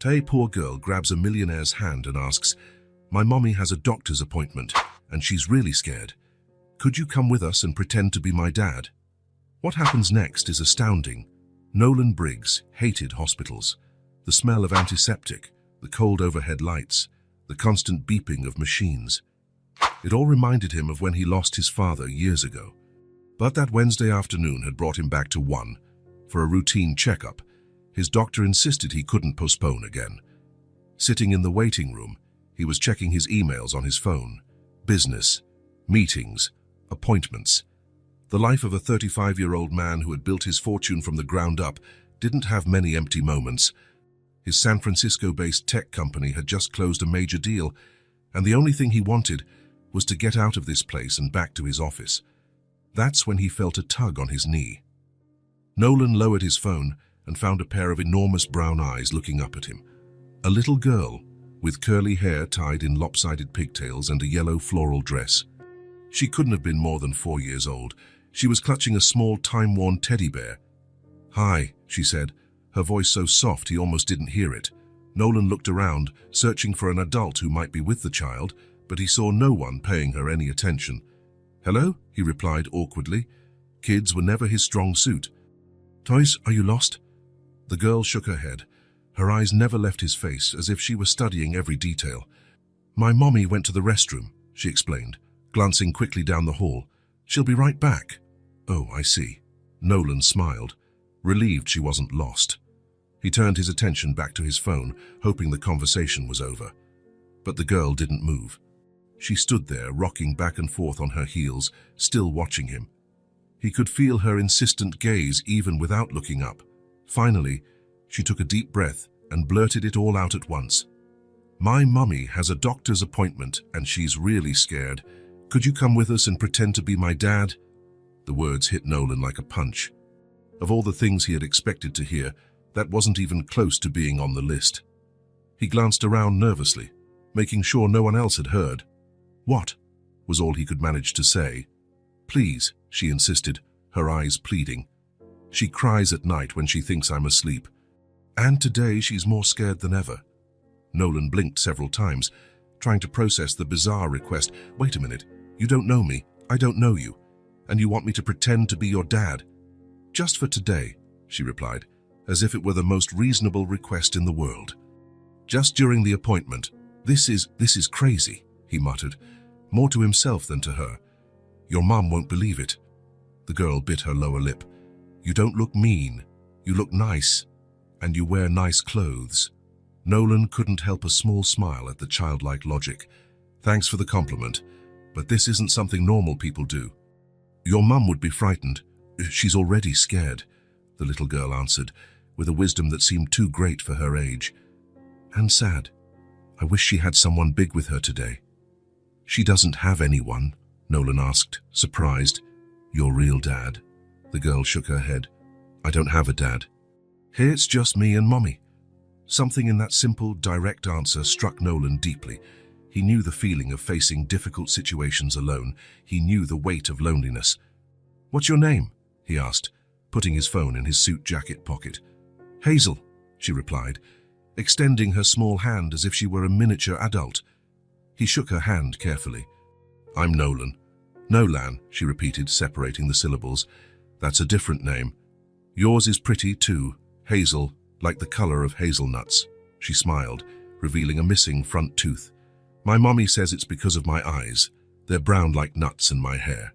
Tay, poor girl, grabs a millionaire's hand and asks, "My mommy has a doctor's appointment, and she's really scared. Could you come with us and pretend to be my dad?" What happens next is astounding. Nolan Briggs hated hospitals. The smell of antiseptic, the cold overhead lights, the constant beeping of machines. It all reminded him of when he lost his father years ago. But that Wednesday afternoon had brought him back to one. For a routine checkup, his doctor insisted he couldn't postpone again. Sitting in the waiting room, he was checking his emails on his phone. Business, meetings, appointments. The life of a 35-year-old man who had built his fortune from the ground up didn't have many empty moments. His San Francisco-based tech company had just closed a major deal, and the only thing he wanted was to get out of this place and back to his office. That's when he felt a tug on his knee. Nolan lowered his phone and found a pair of enormous brown eyes looking up at him. A little girl, with curly hair tied in lopsided pigtails and a yellow floral dress. She couldn't have been more than 4 years old. She was clutching a small, time-worn teddy bear. "Hi," she said, her voice so soft he almost didn't hear it. Nolan looked around, searching for an adult who might be with the child, but he saw no one paying her any attention. "Hello?" he replied awkwardly. Kids were never his strong suit. "Toys, are you lost?" The girl shook her head. Her eyes never left his face, as if she were studying every detail. "My mommy went to the restroom," she explained, glancing quickly down the hall. "She'll be right back." "Oh, I see." Nolan smiled, relieved she wasn't lost. He turned his attention back to his phone, hoping the conversation was over. But the girl didn't move. She stood there, rocking back and forth on her heels, still watching him. He could feel her insistent gaze even without looking up. Finally, she took a deep breath and blurted it all out at once. "My mummy has a doctor's appointment and she's really scared. Could you come with us and pretend to be my dad?" The words hit Nolan like a punch. Of all the things he had expected to hear, that wasn't even close to being on the list. He glanced around nervously, making sure no one else had heard. "What?" was all he could manage to say. "Please," she insisted, her eyes pleading. "She cries at night when she thinks I'm asleep. And today she's more scared than ever." Nolan blinked several times, trying to process the bizarre request. "Wait a minute, you don't know me, I don't know you, and you want me to pretend to be your dad?" "Just for today," she replied, as if it were the most reasonable request in the world. Just during the appointment, This is crazy," he muttered, more to himself than to her. "Your mom won't believe it." The girl bit her lower lip. "You don't look mean. You look nice. And you wear nice clothes." Nolan couldn't help a small smile at the childlike logic. "Thanks for the compliment, but this isn't something normal people do." "Your mum would be frightened. She's already scared," the little girl answered, with a wisdom that seemed too great for her age. "And sad. I wish she had someone big with her today." "She doesn't have anyone," Nolan asked, surprised. "Your real dad?" The girl shook her head. "I don't have a dad. Here it's just me and Mommy." Something in that simple, direct answer struck Nolan deeply. He knew the feeling of facing difficult situations alone. He knew the weight of loneliness. "What's your name?" he asked, putting his phone in his suit jacket pocket. "Hazel," she replied, extending her small hand as if she were a miniature adult. He shook her hand carefully. "I'm Nolan." "Nolan," she repeated, separating the syllables. "That's a different name. Yours is pretty too, hazel, like the color of hazelnuts." She smiled, revealing a missing front tooth. "My mommy says it's because of my eyes. They're brown like nuts in my hair."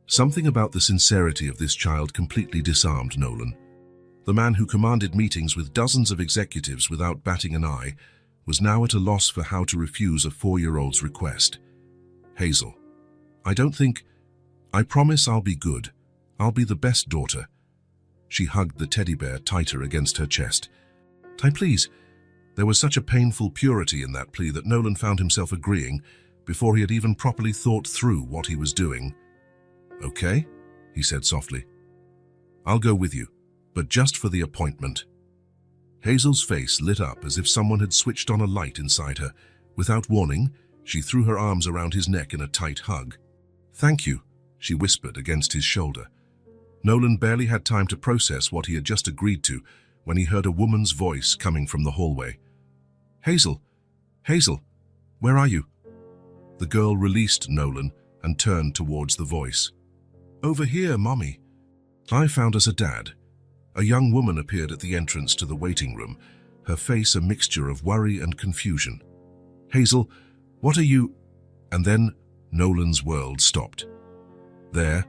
Something about the sincerity of this child completely disarmed Nolan. The man who commanded meetings with dozens of executives without batting an eye was now at a loss for how to refuse a 4-year-old's request. "Hazel, I promise I'll be good. I'll be the best daughter." She hugged the teddy bear tighter against her chest. "Ty, please." There was such a painful purity in that plea that Nolan found himself agreeing before he had even properly thought through what he was doing. "Okay," he said softly. "I'll go with you, but just for the appointment." Hazel's face lit up as if someone had switched on a light inside her. Without warning, she threw her arms around his neck in a tight hug. "Thank you," she whispered against his shoulder. Nolan barely had time to process what he had just agreed to when he heard a woman's voice coming from the hallway. Hazel! Hazel! Where are you? The girl released Nolan and turned towards the voice. Over here, Mommy. I found us a dad. A young woman appeared at the entrance to the waiting room, her face a mixture of worry and confusion. Hazel, what are you? And then Nolan's world stopped. There,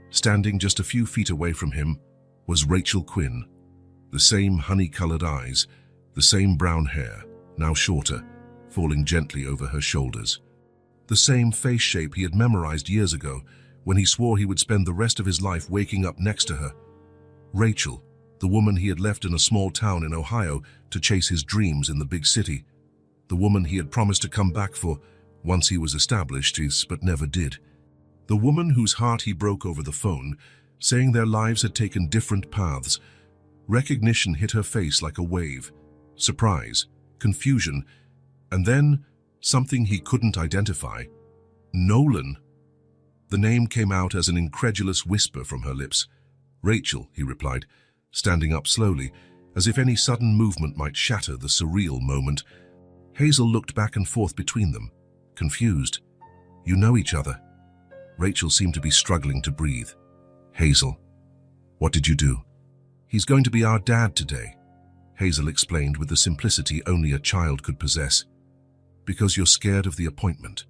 standing just a few feet away from him, was Rachel Quinn. The same honey-colored eyes, the same brown hair, now shorter, falling gently over her shoulders. The same face shape he had memorized years ago when he swore he would spend the rest of his life waking up next to her. Rachel, the woman he had left in a small town in Ohio to chase his dreams in the big city. The woman he had promised to come back for once he was established, but never did. The woman whose heart he broke over the phone, saying their lives had taken different paths. Recognition hit her face like a wave. Surprise, confusion, and then something he couldn't identify. Nolan. The name came out as an incredulous whisper from her lips. Rachel, he replied, standing up slowly, as if any sudden movement might shatter the surreal moment. Hazel looked back and forth between them, confused. You know each other. Rachel seemed to be struggling to breathe. Hazel, what did you do? He's going to be our dad today, Hazel explained with the simplicity only a child could possess. Because you're scared of the appointment.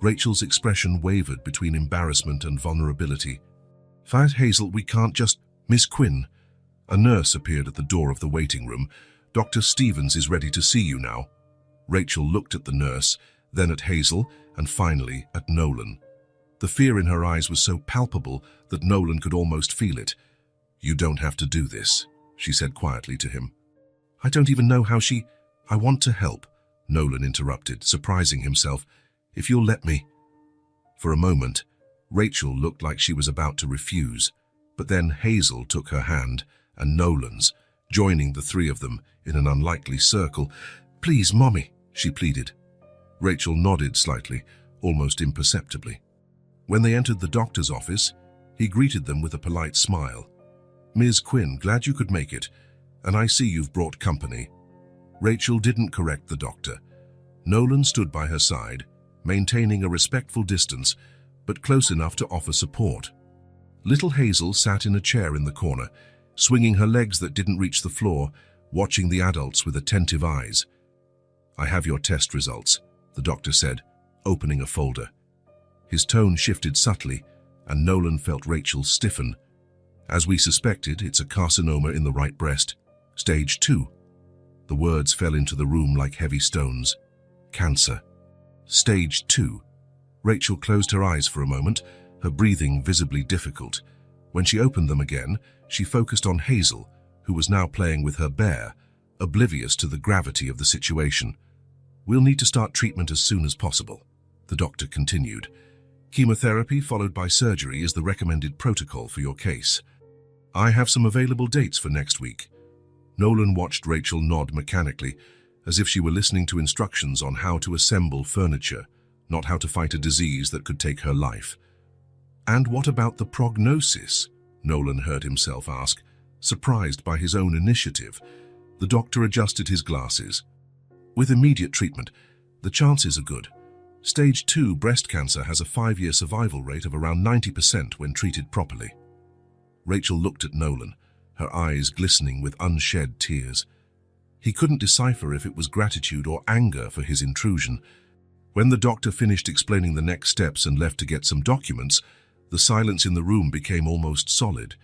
Rachel's expression wavered between embarrassment and vulnerability. Fight, Hazel, we can't just... Miss Quinn. A nurse appeared at the door of the waiting room. Dr. Stevens is ready to see you now. Rachel looked at the nurse, then at Hazel, and finally at Nolan. The fear in her eyes was so palpable that Nolan could almost feel it. You don't have to do this, she said quietly to him. I don't even know how she... I want to help, Nolan interrupted, surprising himself. If you'll let me. For a moment, Rachel looked like she was about to refuse, but then Hazel took her hand and Nolan's, joining the three of them in an unlikely circle. Please, Mommy, she pleaded. Rachel nodded slightly, almost imperceptibly. When they entered the doctor's office, he greeted them with a polite smile. Ms. Quinn, glad you could make it, and I see you've brought company. Rachel didn't correct the doctor. Nolan stood by her side, maintaining a respectful distance, but close enough to offer support. Little Hazel sat in a chair in the corner, swinging her legs that didn't reach the floor, watching the adults with attentive eyes. I have your test results, the doctor said, opening a folder. His tone shifted subtly, and Nolan felt Rachel stiffen. As we suspected, it's a carcinoma in the right breast. Stage 2. The words fell into the room like heavy stones. Cancer. Stage 2. Rachel closed her eyes for a moment, her breathing visibly difficult. When she opened them again, she focused on Hazel, who was now playing with her bear, oblivious to the gravity of the situation. We'll need to start treatment as soon as possible, the doctor continued. Chemotherapy followed by surgery is the recommended protocol for your case. I have some available dates for next week. Nolan watched Rachel nod mechanically, as if she were listening to instructions on how to assemble furniture, not how to fight a disease that could take her life. And what about the prognosis? Nolan heard himself ask, surprised by his own initiative. The doctor adjusted his glasses. With immediate treatment, the chances are good. Stage 2 breast cancer has a 5-year survival rate of around 90% when treated properly. Rachel looked at Nolan, her eyes glistening with unshed tears. He couldn't decipher if it was gratitude or anger for his intrusion. When the doctor finished explaining the next steps and left to get some documents, the silence in the room became almost solid.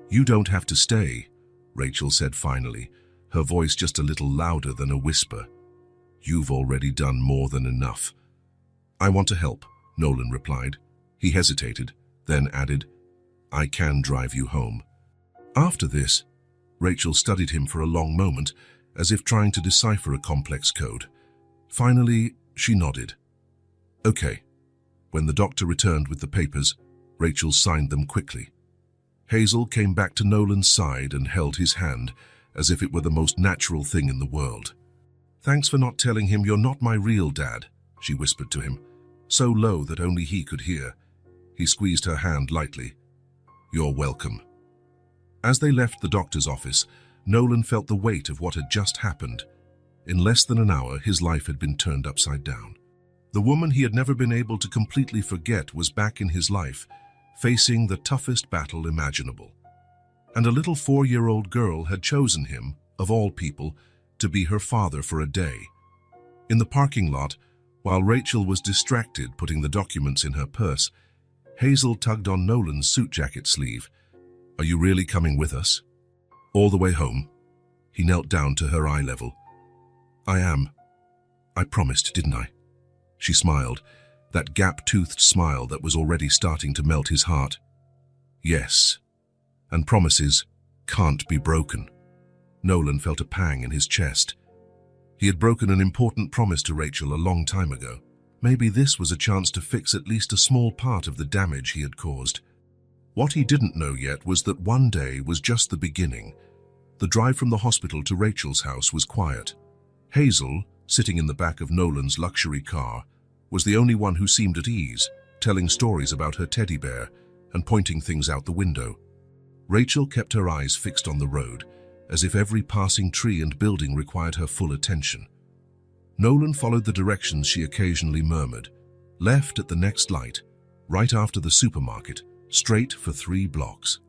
You don't have to stay, Rachel said finally, her voice just a little louder than a whisper. You've already done more than enough. I want to help, Nolan replied. He hesitated, then added, I can drive you home. After this, Rachel studied him for a long moment, as if trying to decipher a complex code. Finally, she nodded. Okay. When the doctor returned with the papers, Rachel signed them quickly. Hazel came back to Nolan's side and held his hand, as if it were the most natural thing in the world. Thanks for not telling him you're not my real dad, she whispered to him, so low that only he could hear. He squeezed her hand lightly. You're welcome. As they left the doctor's office, Nolan felt the weight of what had just happened. In less than an hour, his life had been turned upside down. The woman he had never been able to completely forget was back in his life, facing the toughest battle imaginable. And a little 4-year-old girl had chosen him, of all people, to be her father for a day. In the parking lot, while Rachel was distracted putting the documents in her purse, Hazel tugged on Nolan's suit jacket sleeve. "Are you really coming with us? All the way home?" He knelt down to her eye level. "I am. I promised, didn't I?" She smiled, that gap-toothed smile that was already starting to melt his heart. "Yes. And promises can't be broken." Nolan felt a pang in his chest. He had broken an important promise to Rachel a long time ago. Maybe this was a chance to fix at least a small part of the damage he had caused. What he didn't know yet was that one day was just the beginning. The drive from the hospital to Rachel's house was quiet. Hazel, sitting in the back of Nolan's luxury car, was the only one who seemed at ease, telling stories about her teddy bear and pointing things out the window. Rachel kept her eyes fixed on the road, as if every passing tree and building required her full attention. Nolan followed the directions she occasionally murmured, left at the next light, right after the supermarket, straight for 3 blocks.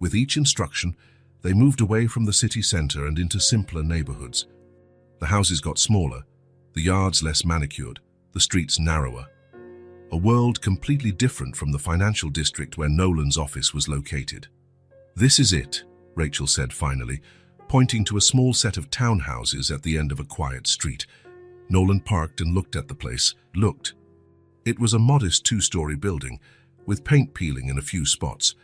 With each instruction, they moved away from the city center and into simpler neighborhoods. The houses got smaller, the yards less manicured, the streets narrower. A world completely different from the financial district where Nolan's office was located. "This is it," Rachel said finally, pointing to a small set of townhouses at the end of a quiet street. Nolan parked and looked at the place. It was a modest 2-story building, with paint peeling in a few spots,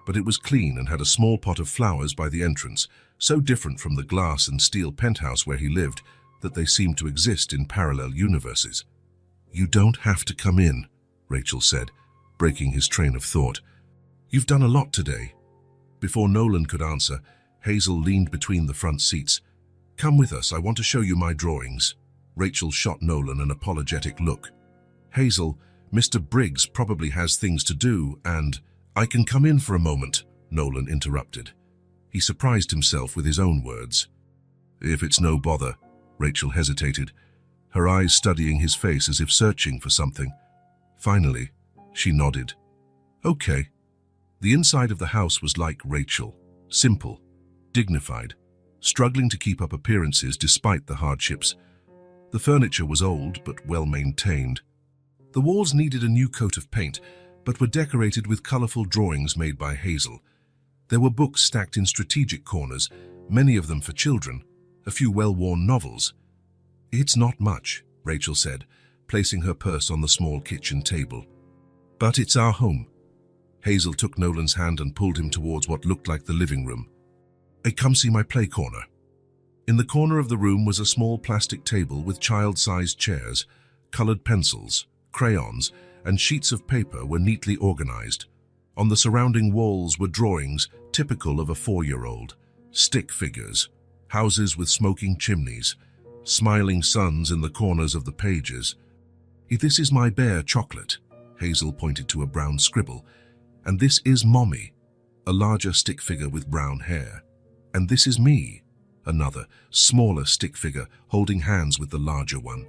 but it was clean and had a small pot of flowers by the entrance, so different from the glass and steel penthouse where he lived that they seemed to exist in parallel universes. "You don't have to come in," Rachel said, breaking his train of thought. "You've done a lot today." Before Nolan could answer, Hazel leaned between the front seats. "Come with us, I want to show you my drawings." Rachel shot Nolan an apologetic look. "Hazel, Mr. Briggs probably has things to do, and—" "I can come in for a moment," Nolan interrupted. He surprised himself with his own words. "If it's no bother," Rachel hesitated, her eyes studying his face as if searching for something. Finally, she nodded. "Okay." The inside of the house was like Rachel, simple, dignified, struggling to keep up appearances despite the hardships. The furniture was old but well-maintained. The walls needed a new coat of paint, but were decorated with colorful drawings made by Hazel. There were books stacked in strategic corners, many of them for children, a few well-worn novels. "It's not much," Rachel said, placing her purse on the small kitchen table. "But it's our home." Hazel took Nolan's hand and pulled him towards what looked like the living room. "Hey, come see my play corner." In the corner of the room was a small plastic table with child-sized chairs. Colored pencils, crayons, and sheets of paper were neatly organized. On the surrounding walls were drawings typical of a 4-year-old. Stick figures, houses with smoking chimneys, smiling suns in the corners of the pages. "This is my bear, Chocolate," Hazel pointed to a brown scribble. "And this is Mommy," a larger stick figure with brown hair. "And this is me," another, smaller stick figure holding hands with the larger one.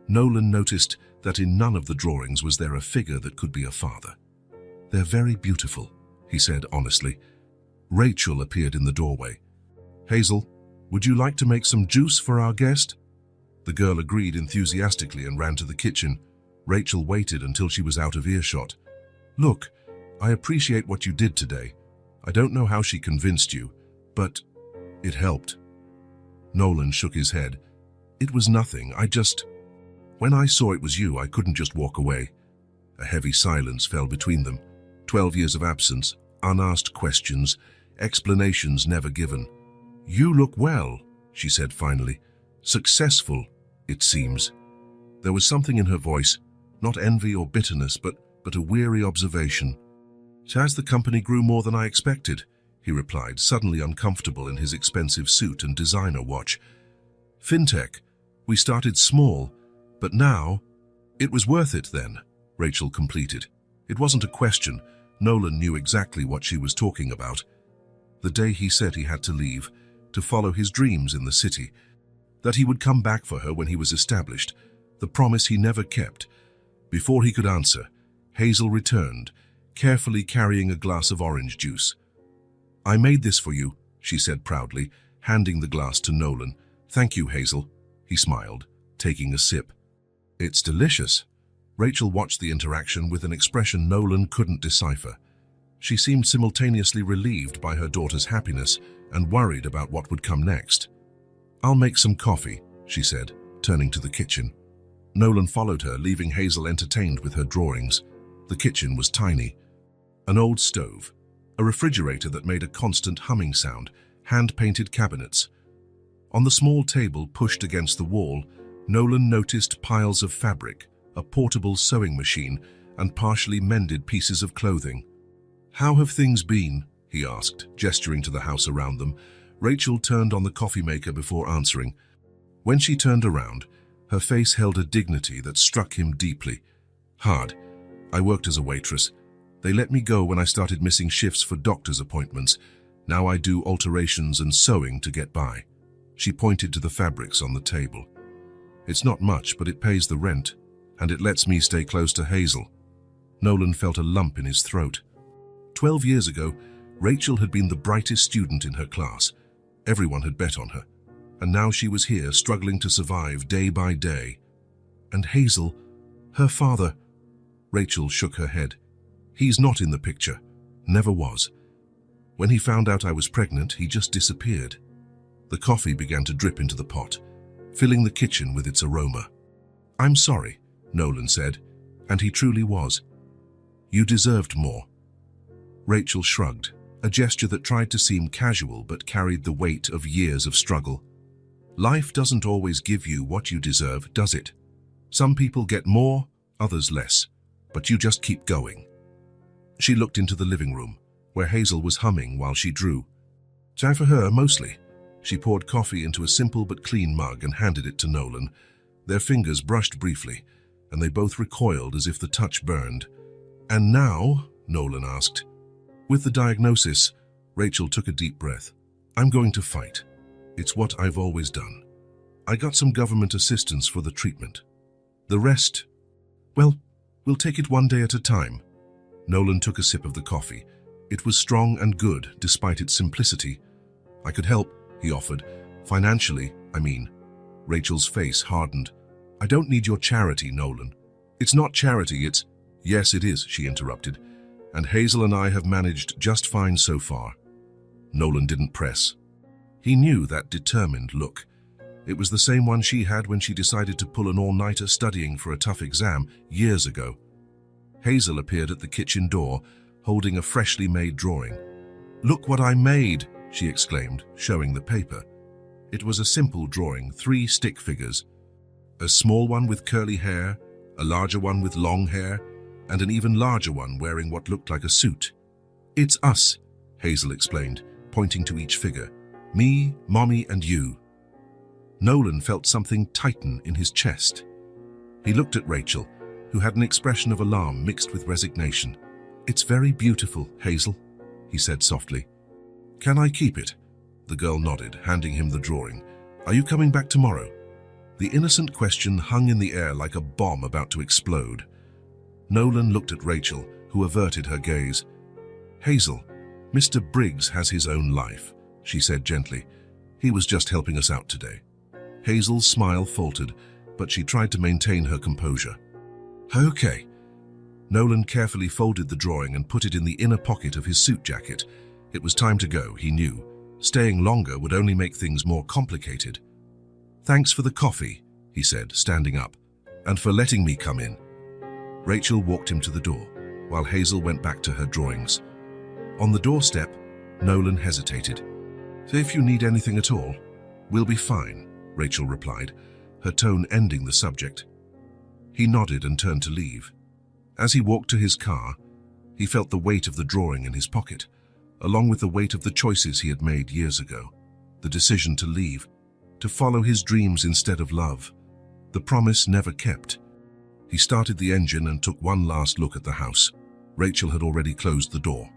Nolan noticed that in none of the drawings was there a figure that could be a father. "They're very beautiful," he said honestly. Rachel appeared in the doorway. "Hazel, would you like to make some juice for our guest?" The girl agreed enthusiastically and ran to the kitchen. Rachel waited until she was out of earshot. "Look, I appreciate what you did today. I don't know how she convinced you, but it helped." Nolan shook his head. "It was nothing, When I saw it was you, I couldn't just walk away." A heavy silence fell between them. 12 years of absence, unasked questions, explanations never given. "You look well," she said finally. "Successful, it seems." There was something in her voice, not envy or bitterness, but a weary observation. "As the company grew more than I expected," he replied, suddenly uncomfortable in his expensive suit and designer watch. "Fintech, we started small, but now—" "It was worth it then," Rachel completed. It wasn't a question. Nolan knew exactly what she was talking about. The day he said he had to leave, to follow his dreams in the city. that he would come back for her when he was established, the promise he never kept. Before he could answer, Hazel returned, carefully carrying a glass of orange juice. "I made this for you," she said proudly, handing the glass to Nolan. "Thank you, Hazel," he smiled, taking a sip. "It's delicious." Rachel watched the interaction with an expression Nolan couldn't decipher. She seemed simultaneously relieved by her daughter's happiness and worried about what would come next. "I'll make some coffee," she said, turning to the kitchen. Nolan followed her, leaving Hazel entertained with her drawings. The kitchen was tiny. An old stove, a refrigerator that made a constant humming sound, hand-painted cabinets. On the small table pushed against the wall, Nolan noticed piles of fabric, a portable sewing machine, and partially mended pieces of clothing. "How have things been?" he asked, gesturing to the house around them. Rachel turned on the coffee maker before answering. When she turned around, her face held a dignity that struck him deeply. "Hard. I worked as a waitress. They let me go when I started missing shifts for doctor's appointments. Now I do alterations and sewing to get by." She pointed to the fabrics on the table. "It's not much, but it pays the rent, and it lets me stay close to Hazel." Nolan felt a lump in his throat. 12 years ago, Rachel had been the brightest student in her class. Everyone had bet on her, and now she was here struggling to survive day by day. And Hazel, her father. Rachel shook her head. "He's not in the picture. Never was. When he found out I was pregnant, he just disappeared." The coffee began to drip into the pot, filling the kitchen with its aroma. "I'm sorry," Nolan said, and he truly was. "You deserved more." Rachel shrugged, a gesture that tried to seem casual but carried the weight of years of struggle. "Life doesn't always give you what you deserve, does it? Some people get more, others less, but you just keep going." She looked into the living room, where Hazel was humming while she drew. "Time for her, mostly." She poured coffee into a simple but clean mug and handed it to Nolan. Their fingers brushed briefly, and they both recoiled as if the touch burned. "And now?" Nolan asked. With the diagnosis, Rachel took a deep breath. "I'm going to fight. It's what I've always done. I got some government assistance for the treatment. The rest, well, we'll take it one day at a time." Nolan took a sip of the coffee. It was strong and good, despite its simplicity. "I could help," he offered. "Financially, I mean." Rachel's face hardened. "I don't need your charity, Nolan." "It's not charity, it's—" "Yes, it is," she interrupted. "And Hazel and I have managed just fine so far." Nolan didn't press. He knew that determined look. It was the same one she had when she decided to pull an all-nighter studying for a tough exam years ago. Hazel appeared at the kitchen door, holding a freshly made drawing. "Look what I made!" she exclaimed, showing the paper. It was a simple drawing, 3 stick figures. A small one with curly hair, a larger one with long hair, and an even larger one wearing what looked like a suit. "It's us," Hazel explained, pointing to each figure. "Me, Mommy, and you." Nolan felt something tighten in his chest. He looked at Rachel, who had an expression of alarm mixed with resignation. "It's very beautiful, Hazel," he said softly. "Can I keep it?" The girl nodded, handing him the drawing. "Are you coming back tomorrow?" The innocent question hung in the air like a bomb about to explode. Nolan looked at Rachel, who averted her gaze. "Hazel, Mr. Briggs has his own life," she said gently. "He was just helping us out today." Hazel's smile faltered, but she tried to maintain her composure. "Okay." Nolan carefully folded the drawing and put it in the inner pocket of his suit jacket. It was time to go, he knew. Staying longer would only make things more complicated. "Thanks for the coffee," he said, standing up, "and for letting me come in." Rachel walked him to the door, while Hazel went back to her drawings. On the doorstep, Nolan hesitated. "So if you need anything at all, we'll be fine," Rachel replied, her tone ending the subject. He nodded and turned to leave. As he walked to his car, he felt the weight of the drawing in his pocket, along with the weight of the choices he had made years ago. The decision to leave, to follow his dreams instead of love. The promise never kept. He started the engine and took one last look at the house. Rachel had already closed the door.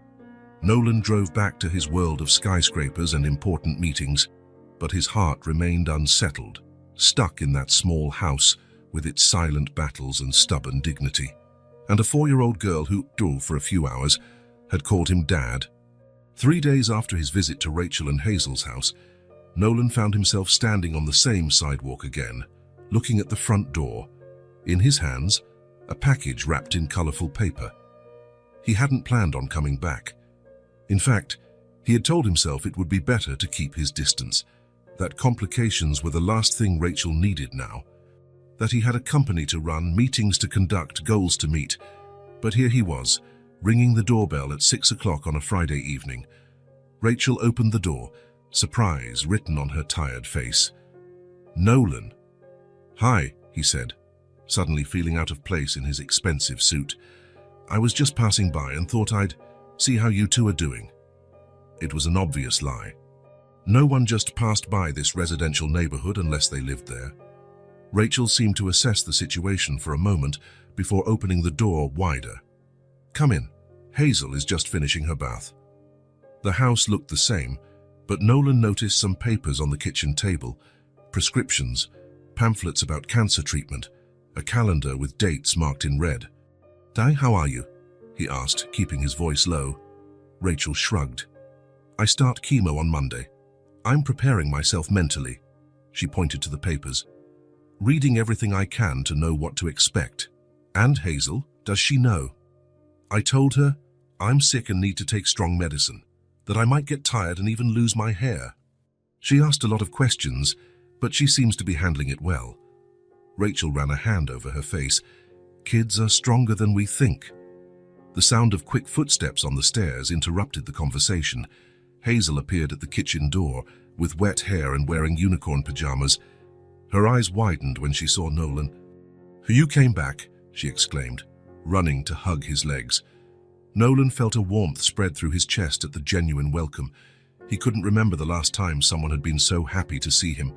Nolan drove back to his world of skyscrapers and important meetings, but his heart remained unsettled. stuck in that small house with its silent battles and stubborn dignity. And a 4-year-old girl who, for a few hours, had called him Dad. 3 days after his visit to Rachel and Hazel's house, Nolan found himself standing on the same sidewalk again, looking at the front door. In his hands, a package wrapped in colorful paper. He hadn't planned on coming back. In fact, he had told himself it would be better to keep his distance, that complications were the last thing Rachel needed now, that he had a company to run, meetings to conduct, goals to meet. But here he was, ringing the doorbell at 6 o'clock on a Friday evening. Rachel opened the door, surprise written on her tired face. "Nolan." "Hi," he said, suddenly feeling out of place in his expensive suit. "I was just passing by and thought I'd see how you two are doing." It was an obvious lie. No one just passed by this residential neighborhood unless they lived there. Rachel seemed to assess the situation for a moment before opening the door wider. "Come in. Hazel is just finishing her bath." The house looked the same, but Nolan noticed some papers on the kitchen table, prescriptions, pamphlets about cancer treatment, a calendar with dates marked in red. "Di, how are you?" he asked, keeping his voice low. Rachel shrugged. "I start chemo on Monday. I'm preparing myself mentally." She pointed to the papers. "Reading everything I can to know what to expect." "And Hazel, does she know?" "I told her I'm sick and need to take strong medicine, that I might get tired and even lose my hair." She asked a lot of questions, but she seems to be handling it well. Rachel ran a hand over her face. "Kids are stronger than we think." The sound of quick footsteps on the stairs interrupted the conversation. Hazel appeared at the kitchen door, with wet hair and wearing unicorn pajamas. Her eyes widened when she saw Nolan. "You came back," she exclaimed, running to hug his legs. Nolan felt a warmth spread through his chest at the genuine welcome. He couldn't remember the last time someone had been so happy to see him.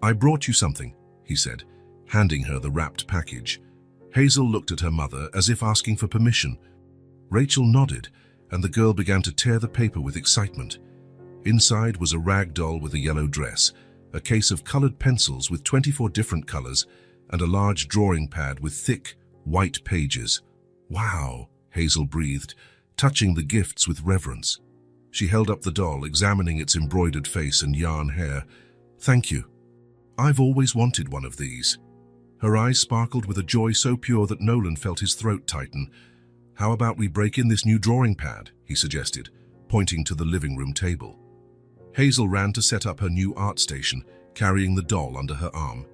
"I brought you something," he said, handing her the wrapped package. Hazel looked at her mother as if asking for permission. Rachel nodded, and the girl began to tear the paper with excitement. Inside was a rag doll with a yellow dress, a case of colored pencils with 24 different colors, and a large drawing pad with thick, white pages. "Wow," Hazel breathed, touching the gifts with reverence. She held up the doll, examining its embroidered face and yarn hair. "Thank you. I've always wanted one of these." Her eyes sparkled with a joy so pure that Nolan felt his throat tighten. "How about we break in this new drawing pad?" he suggested, pointing to the living room table. Hazel ran to set up her new art station, carrying the doll under her arm.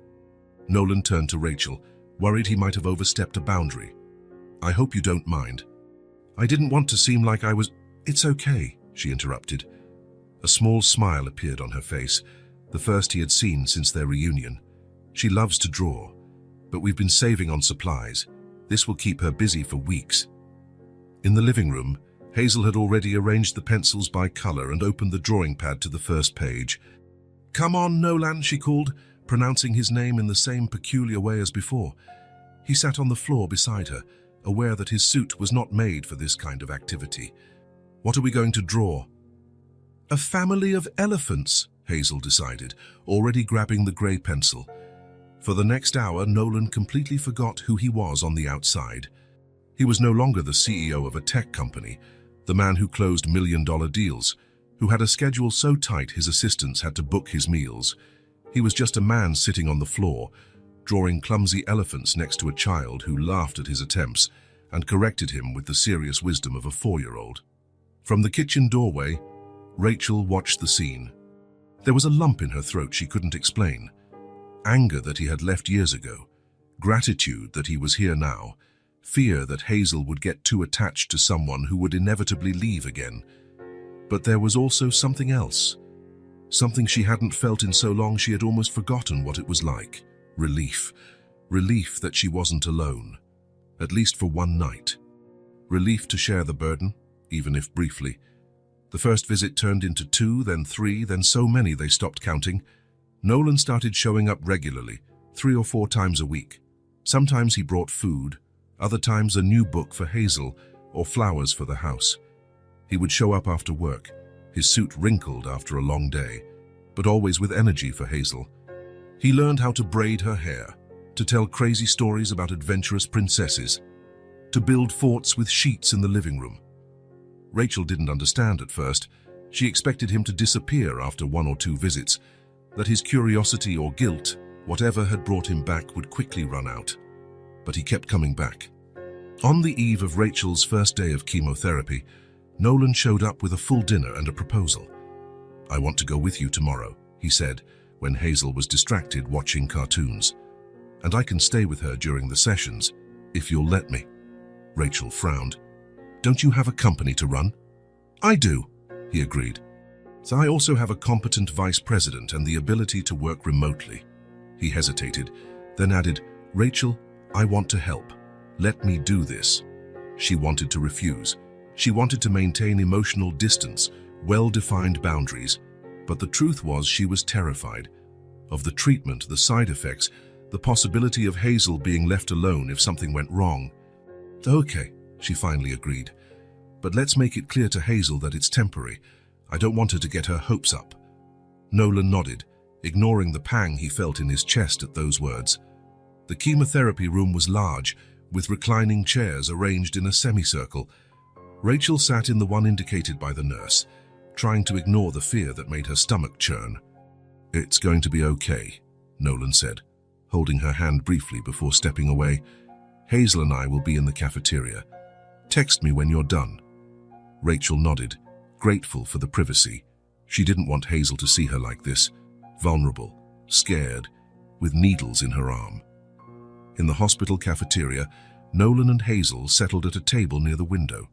Nolan turned to Rachel, worried he might have overstepped a boundary. "I hope you don't mind." "I didn't want to seem like I was—" "It's okay," she interrupted. A small smile appeared on her face, the first he had seen since their reunion. "She loves to draw, but we've been saving on supplies. This will keep her busy for weeks." In the living room, Hazel had already arranged the pencils by color and opened the drawing pad to the first page. "Come on, Nolan," she called, pronouncing his name in the same peculiar way as before. He sat on the floor beside her, aware that his suit was not made for this kind of activity. "What are we going to draw?" "A family of elephants," Hazel decided, already grabbing the gray pencil. For the next hour, Nolan completely forgot who he was on the outside. He was no longer the CEO of a tech company, the man who closed million-dollar deals, who had a schedule so tight his assistants had to book his meals. He was just a man sitting on the floor, drawing clumsy elephants next to a child who laughed at his attempts and corrected him with the serious wisdom of a 4-year-old. From the kitchen doorway, Rachel watched the scene. There was a lump in her throat she couldn't explain. Anger that he had left years ago, gratitude that he was here now, fear that Hazel would get too attached to someone who would inevitably leave again. But there was also something else, something she hadn't felt in so long she had almost forgotten what it was like. Relief. Relief that she wasn't alone, at least for one night. Relief to share the burden, even if briefly. The first visit turned into 2, then 3, then so many they stopped counting. Nolan started showing up regularly, 3 or 4 times a week. Sometimes he brought food, other times a new book for Hazel or flowers for the house. He would show up after work, his suit wrinkled after a long day, but always with energy for Hazel. He learned how to braid her hair, to tell crazy stories about adventurous princesses, to build forts with sheets in the living room. Rachel didn't understand at first. She expected him to disappear after 1 or 2 visits, that his curiosity or guilt, whatever had brought him back, would quickly run out. But he kept coming back. On the eve of Rachel's first day of chemotherapy, Nolan showed up with a full dinner and a proposal. "I want to go with you tomorrow," he said, when Hazel was distracted watching cartoons. "And I can stay with her during the sessions, if you'll let me." Rachel frowned. "Don't you have a company to run?" "I do," he agreed. "So I also have a competent vice president and the ability to work remotely." He hesitated, then added, "Rachel, I want to help. Let me do this." She wanted to refuse. She wanted to maintain emotional distance, well-defined boundaries. But the truth was she was terrified of the treatment, the side effects, the possibility of Hazel being left alone if something went wrong. "Okay," she finally agreed. "But let's make it clear to Hazel that it's temporary. I don't want her to get her hopes up." Nolan nodded, ignoring the pang he felt in his chest at those words. The chemotherapy room was large, with reclining chairs arranged in a semicircle. Rachel sat in the one indicated by the nurse, trying to ignore the fear that made her stomach churn. "It's going to be okay," Nolan said, holding her hand briefly before stepping away. "Hazel and I will be in the cafeteria. Text me when you're done." Rachel nodded, grateful for the privacy. She didn't want Hazel to see her like this, vulnerable, scared, with needles in her arm. In the hospital cafeteria, Nolan and Hazel settled at a table near the window.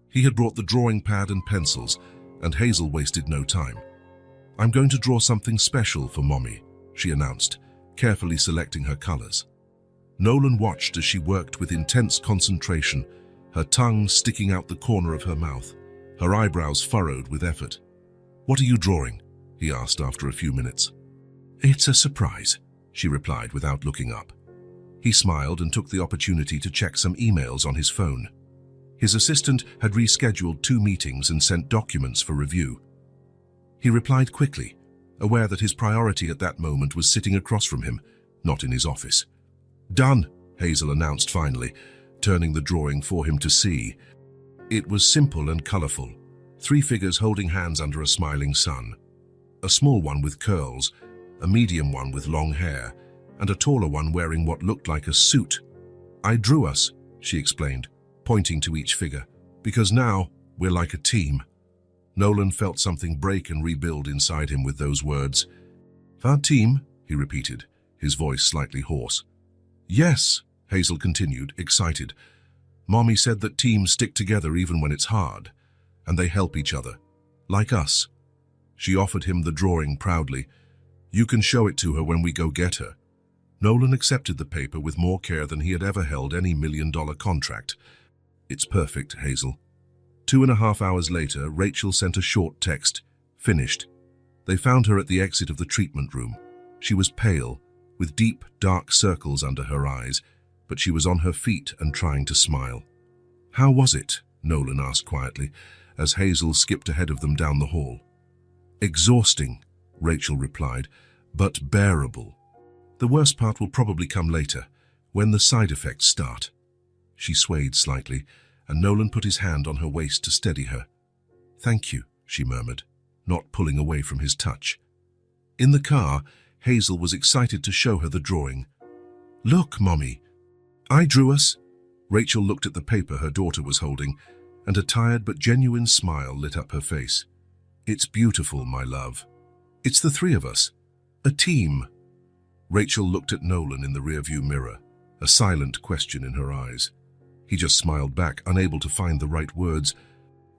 He had brought the drawing pad and pencils, and Hazel wasted no time. "I'm going to draw something special for Mommy," she announced, carefully selecting her colors. Nolan watched as she worked with intense concentration, her tongue sticking out the corner of her mouth, her eyebrows furrowed with effort. "What are you drawing?" he asked after a few minutes. "It's a surprise," she replied without looking up. He smiled and took the opportunity to check some emails on his phone. His assistant had rescheduled 2 meetings and sent documents for review. He replied quickly, aware that his priority at that moment was sitting across from him, not in his office. "Done," Hazel announced finally, turning the drawing for him to see. It was simple and colorful, 3 figures holding hands under a smiling sun. A small one with curls, a medium one with long hair, and a taller one wearing what looked like a suit. "I drew us," she explained, pointing to each figure, "because now we're like a team." Nolan felt something break and rebuild inside him with those words. "Our team?" he repeated, his voice slightly hoarse. "Yes," Hazel continued, excited. "Mommy said that teams stick together even when it's hard, and they help each other, like us." She offered him the drawing proudly. "You can show it to her when we go get her." Nolan accepted the paper with more care than he had ever held any $1 million contract. "It's perfect, Hazel." 2.5 hours later, Rachel sent a short text. "Finished." They found her at the exit of the treatment room. She was pale, with deep, dark circles under her eyes, but she was on her feet and trying to smile. "How was it?" Nolan asked quietly, as Hazel skipped ahead of them down the hall. "Exhausting," Rachel replied, "but bearable. The worst part will probably come later, when the side effects start." She swayed slightly, and Nolan put his hand on her waist to steady her. "Thank you," she murmured, not pulling away from his touch. In the car, Hazel was excited to show her the drawing. "Look, Mommy. I drew us." Rachel looked at the paper her daughter was holding, and a tired but genuine smile lit up her face. "It's beautiful, my love. It's the 3 of us. A team." Rachel looked at Nolan in the rearview mirror, a silent question in her eyes. He just smiled back, unable to find the right words.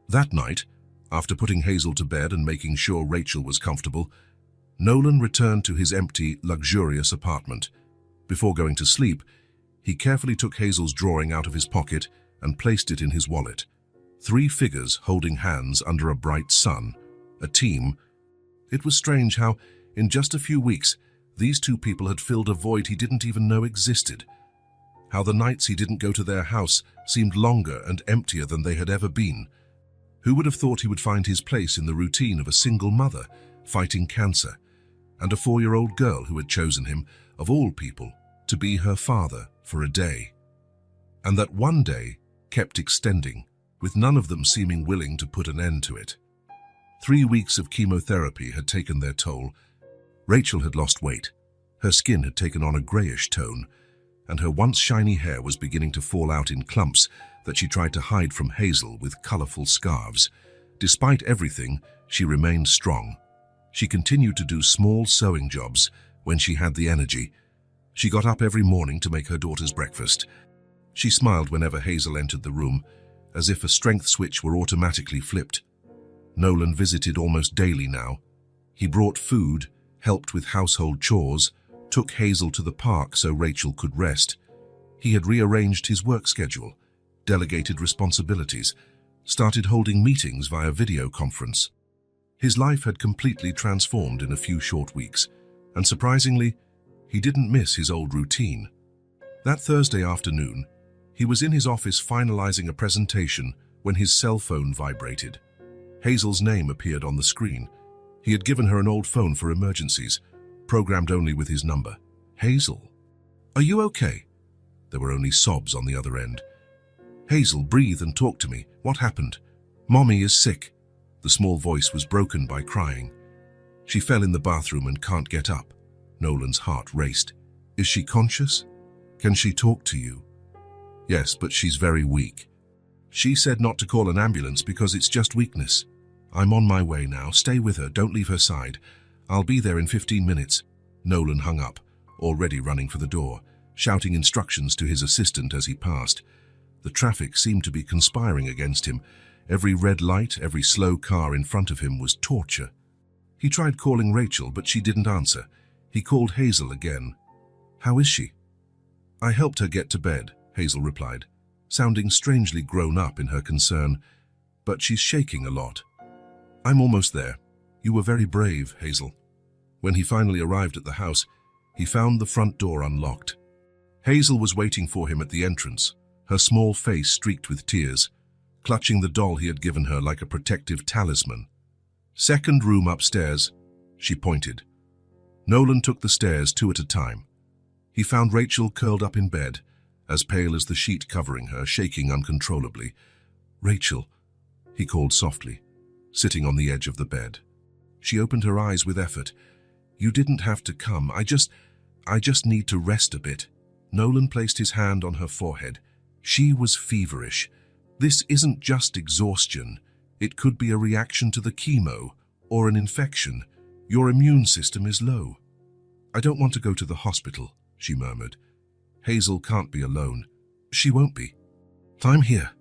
That night, after putting Hazel to bed and making sure Rachel was comfortable, Nolan returned to his empty, luxurious apartment. Before going to sleep, he carefully took Hazel's drawing out of his pocket and placed it in his wallet. 3 figures holding hands under a bright sun, a team. It was strange how, in just a few weeks, these 2 people had filled a void he didn't even know existed. How the nights he didn't go to their house seemed longer and emptier than they had ever been. Who would have thought he would find his place in the routine of a single mother, fighting cancer? and a 4-year-old girl who had chosen him, of all people, to be her father for a day. And that one day kept extending, with none of them seeming willing to put an end to it. 3 weeks of chemotherapy had taken their toll. Rachel had lost weight. Her skin had taken on a grayish tone, and her once shiny hair was beginning to fall out in clumps that she tried to hide from Hazel with colorful scarves. Despite everything, she remained strong. She continued to do small sewing jobs when she had the energy. She got up every morning to make her daughter's breakfast. She smiled whenever Hazel entered the room, as if a strength switch were automatically flipped. Nolan visited almost daily now. He brought food, helped with household chores, took Hazel to the park so Rachel could rest. He had rearranged his work schedule, delegated responsibilities, started holding meetings via video conference. His life had completely transformed in a few short weeks, and surprisingly, he didn't miss his old routine. That Thursday afternoon, he was in his office finalizing a presentation when his cell phone vibrated. Hazel's name appeared on the screen. He had given her an old phone for emergencies, programmed only with his number. "Hazel, are you okay?" There were only sobs on the other end. "Hazel, breathe and talk to me. What happened?" "Mommy is sick." The small voice was broken by crying. "She fell in the bathroom and can't get up." Nolan's heart raced. "Is she conscious? Can she talk to you?" "Yes, but she's very weak. She said not to call an ambulance because it's just weakness." "I'm on my way now. Stay with her. Don't leave her side. I'll be there in 15 minutes. Nolan hung up, already running for the door, shouting instructions to his assistant as he passed. The traffic seemed to be conspiring against him. Every red light, every slow car in front of him was torture. He tried calling Rachel, but she didn't answer. He called Hazel again. "How is she?" "I helped her get to bed," Hazel replied, sounding strangely grown up in her concern. "But she's shaking a lot." "I'm almost there. You were very brave, Hazel." When he finally arrived at the house, he found the front door unlocked. Hazel was waiting for him at the entrance, her small face streaked with tears, clutching the doll he had given her like a protective talisman. "Second room upstairs," she pointed. Nolan took the stairs 2 at a time. He found Rachel curled up in bed, as pale as the sheet covering her, shaking uncontrollably. "Rachel," he called softly, sitting on the edge of the bed. She opened her eyes with effort. "You didn't have to come. I just need to rest a bit." Nolan placed his hand on her forehead. She was feverish. "This isn't just exhaustion. It could be a reaction to the chemo or an infection. Your immune system is low." "I don't want to go to the hospital," she murmured. "Hazel can't be alone." "She won't be." "I'm here."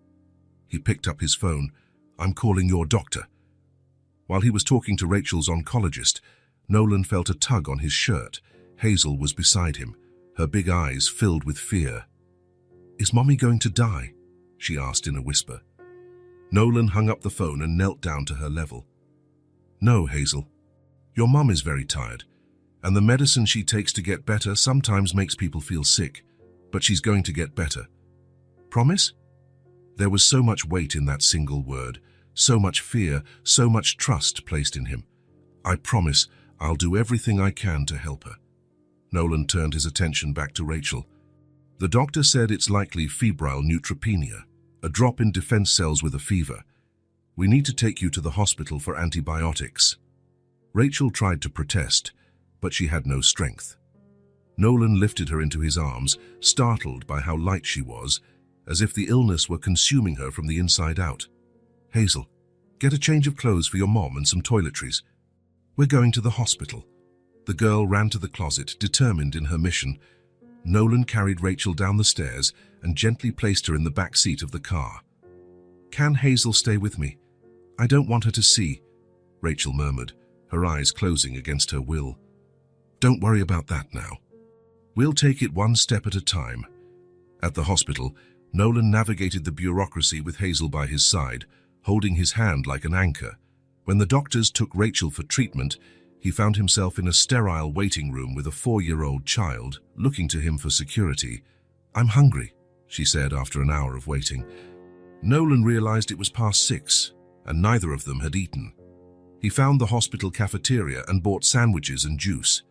He picked up his phone. "I'm calling your doctor." While he was talking to Rachel's oncologist, Nolan felt a tug on his shirt. Hazel was beside him, her big eyes filled with fear. "Is Mommy going to die?" she asked in a whisper. Nolan hung up the phone and knelt down to her level. "No, Hazel. Your mom is very tired, and the medicine she takes to get better sometimes makes people feel sick, but she's going to get better. Promise?" There was so much weight in that single word, so much fear, so much trust placed in him. "I promise I'll do everything I can to help her." Nolan turned his attention back to Rachel. "The doctor said it's likely febrile neutropenia, a drop in defense cells with a fever. We need to take you to the hospital for antibiotics." Rachel tried to protest, but she had no strength. Nolan lifted her into his arms, startled by how light she was, as if the illness were consuming her from the inside out. "Hazel, get a change of clothes for your mom and some toiletries. We're going to the hospital." The girl ran to the closet, determined in her mission. Nolan carried Rachel down the stairs and gently placed her in the back seat of the car. "Can Hazel stay with me? I don't want her to see," Rachel murmured, her eyes closing against her will. "Don't worry about that now. We'll take it one step at a time." At the hospital, Nolan navigated the bureaucracy with Hazel by his side, holding his hand like an anchor. When the doctors took Rachel for treatment, he found himself in a sterile waiting room with a 4-year-old child, looking to him for security. "I'm hungry," she said after an hour of waiting. Nolan realized it was past 6, and neither of them had eaten. He found the hospital cafeteria and bought sandwiches and juice.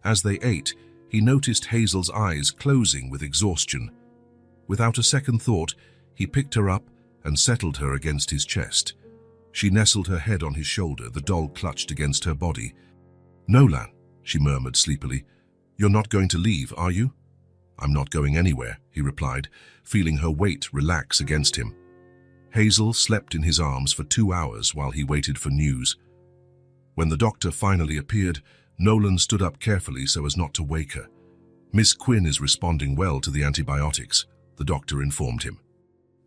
As they ate, he noticed Hazel's eyes closing with exhaustion. Without a second thought, he picked her up and settled her against his chest. She nestled her head on his shoulder, the doll clutched against her body. "No, Lan," she murmured sleepily. "You're not going to leave, are you?" "I'm not going anywhere," he replied, feeling her weight relax against him. Hazel slept in his arms for 2 hours while he waited for news. When the doctor finally appeared, Nolan stood up carefully so as not to wake her. "Miss Quinn is responding well to the antibiotics," the doctor informed him.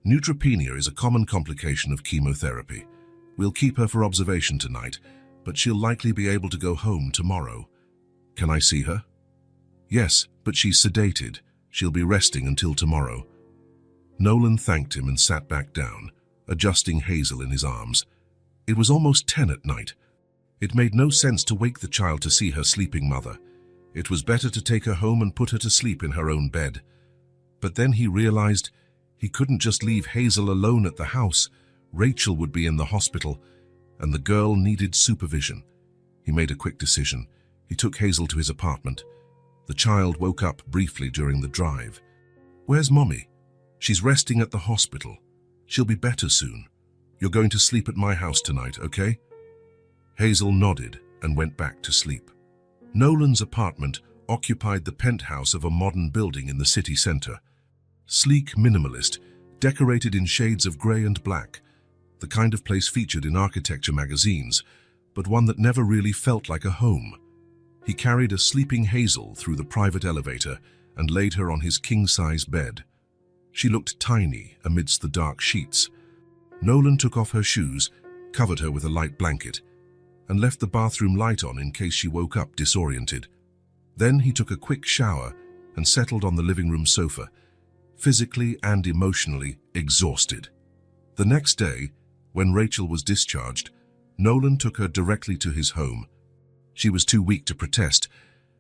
"Neutropenia is a common complication of chemotherapy. We'll keep her for observation tonight, but she'll likely be able to go home tomorrow. Can I see her?" "Yes, but she's sedated. She'll be resting until tomorrow." Nolan thanked him and sat back down, adjusting Hazel in his arms. It was almost 10 at night. It made no sense to wake the child to see her sleeping mother. It was better to take her home and put her to sleep in her own bed. But then he realized he couldn't just leave Hazel alone at the house. Rachel would be in the hospital, and the girl needed supervision. He made a quick decision. He took Hazel to his apartment. The child woke up briefly during the drive. "Where's Mommy?" "She's resting at the hospital. She'll be better soon. You're going to sleep at my house tonight, okay?" Hazel nodded and went back to sleep. Nolan's apartment occupied the penthouse of a modern building in the city center. Sleek minimalist, decorated in shades of grey and black, the kind of place featured in architecture magazines, but one that never really felt like a home. He carried a sleeping Hazel through the private elevator and laid her on his king-size bed. She looked tiny amidst the dark sheets. Nolan took off her shoes, covered her with a light blanket, and left the bathroom light on in case she woke up disoriented. Then he took a quick shower and settled on the living room sofa, physically and emotionally exhausted. The next day, when Rachel was discharged, Nolan took her directly to his home. She was too weak to protest,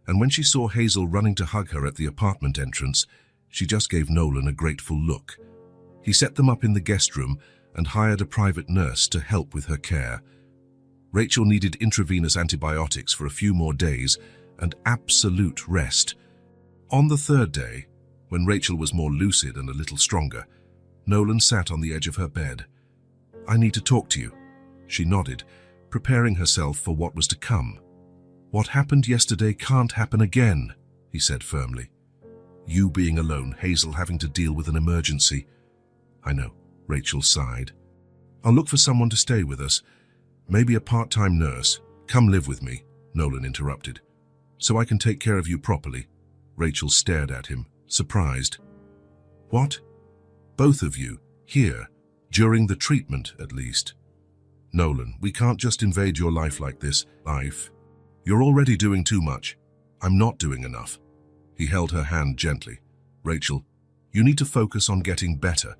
and when she saw Hazel running to hug her at the apartment entrance, she just gave Nolan a grateful look. He set them up in the guest room and hired a private nurse to help with her care. Rachel needed intravenous antibiotics for a few more days and absolute rest. On the third day, when Rachel was more lucid and a little stronger, Nolan sat on the edge of her bed. "I need to talk to you." She nodded, preparing herself for what was to come. "What happened yesterday can't happen again," he said firmly. "You being alone, Hazel having to deal with an emergency." "I know," Rachel sighed. "I'll look for someone to stay with us. Maybe a part-time nurse. Come live with me," Nolan interrupted. "So I can take care of you properly." Rachel stared at him, surprised. "What? Both of you, here, during the treatment at least?" "Nolan, we can't just invade your life like this. You're already doing too much. I'm not doing enough." He held her hand gently. "Rachel, you need to focus on getting better,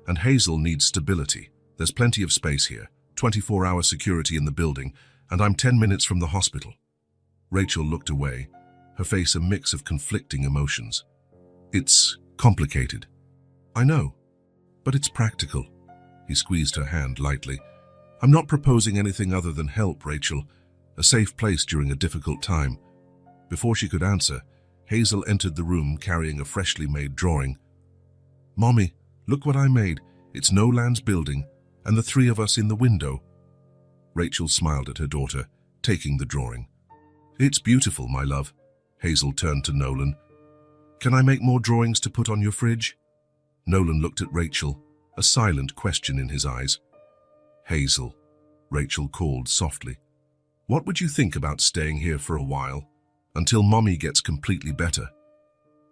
and Hazel needs stability. There's plenty of space here, 24-hour security in the building, and I'm 10 minutes from the hospital." Rachel looked away, her face a mix of conflicting emotions. "It's complicated." "I know, but it's practical." He squeezed her hand lightly. "I'm not proposing anything other than help, Rachel. A safe place during a difficult time." Before she could answer, Hazel entered the room carrying a freshly made drawing. "Mommy, look what I made. It's Nolan's building, and the three of us in the window." Rachel smiled at her daughter, taking the drawing. "It's beautiful, my love." Hazel turned to Nolan. "Can I make more drawings to put on your fridge?" Nolan looked at Rachel, a silent question in his eyes. "Hazel," Rachel called softly, "what would you think about staying here for a while, until Mommy gets completely better?"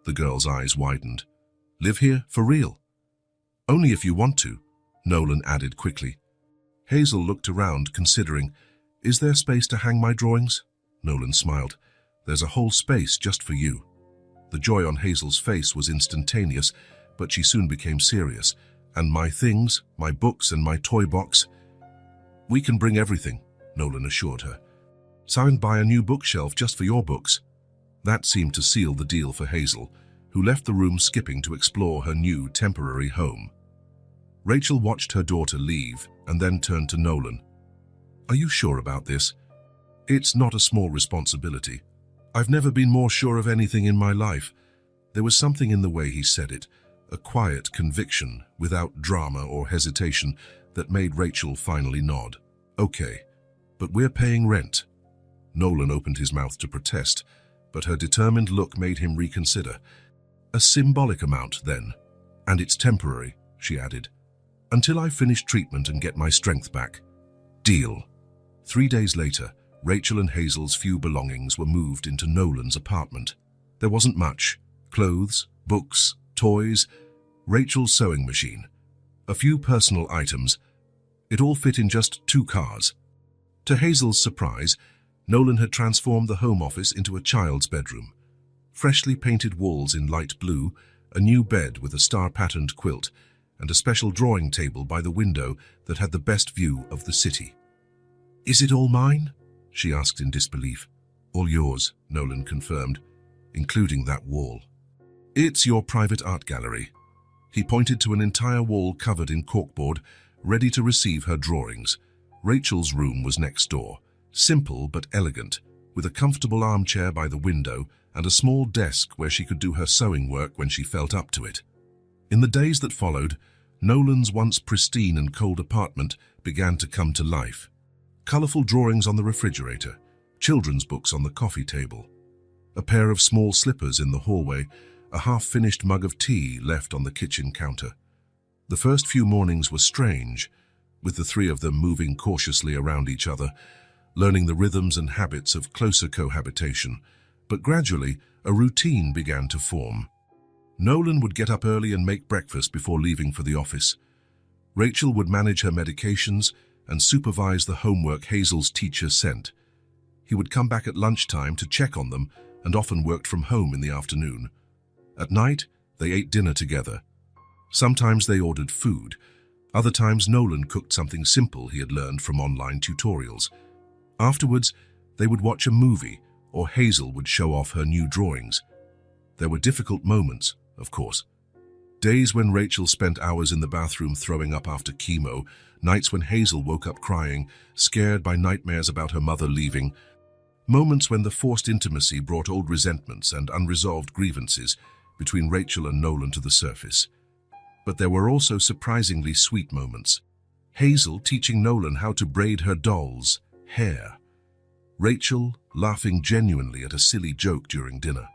The girl's eyes widened. "Live here, for real?" "Only if you want to," Nolan added quickly. Hazel looked around, considering, "Is there space to hang my drawings?" Nolan smiled. "There's a whole space just for you." The joy on Hazel's face was instantaneous, but she soon became serious. "And my things, my books and my toy box?" "We can bring everything," Nolan assured her. "So and buy a new bookshelf just for your books." That seemed to seal the deal for Hazel, who left the room skipping to explore her new temporary home. Rachel watched her daughter leave and then turned to Nolan. Are you sure about this? It's not a small responsibility. I've never been more sure of anything in my life. There was something in the way he said it, a quiet conviction without drama or hesitation that made Rachel finally nod. Okay, but we're paying rent. Nolan opened his mouth to protest, but her determined look made him reconsider. A symbolic amount, then. And it's temporary, she added. Until I finish treatment and get my strength back. Deal. 3 days later, Rachel and Hazel's few belongings were moved into Nolan's apartment. There wasn't much. Clothes, books, toys, Rachel's sewing machine. A few personal items. It all fit in just 2 cars. To Hazel's surprise, Nolan had transformed the home office into a child's bedroom. Freshly painted walls in light blue, a new bed with a star-patterned quilt, and a special drawing table by the window that had the best view of the city. "Is it all mine?" she asked in disbelief. "All yours," Nolan confirmed, "including that wall. It's your private art gallery." He pointed to an entire wall covered in corkboard, ready to receive her drawings. Rachel's room was next door, simple but elegant, with a comfortable armchair by the window and a small desk where she could do her sewing work when she felt up to it. In the days that followed, Nolan's once pristine and cold apartment began to come to life. Colorful drawings on the refrigerator, children's books on the coffee table, a pair of small slippers in the hallway, a half-finished mug of tea left on the kitchen counter. The first few mornings were strange, with the 3 of them moving cautiously around each other, learning the rhythms and habits of closer cohabitation, but gradually a routine began to form. Nolan would get up early and make breakfast before leaving for the office. Rachel would manage her medications and supervise the homework Hazel's teacher sent. He would come back at lunchtime to check on them and often worked from home in the afternoon. At night, they ate dinner together. Sometimes they ordered food. Other times Nolan cooked something simple he had learned from online tutorials. Afterwards, they would watch a movie, or Hazel would show off her new drawings. There were difficult moments, of course. Days when Rachel spent hours in the bathroom throwing up after chemo, nights when Hazel woke up crying, scared by nightmares about her mother leaving, moments when the forced intimacy brought old resentments and unresolved grievances between Rachel and Nolan to the surface. But there were also surprisingly sweet moments. Hazel teaching Nolan how to braid her doll's hair. Rachel laughing genuinely at a silly joke during dinner.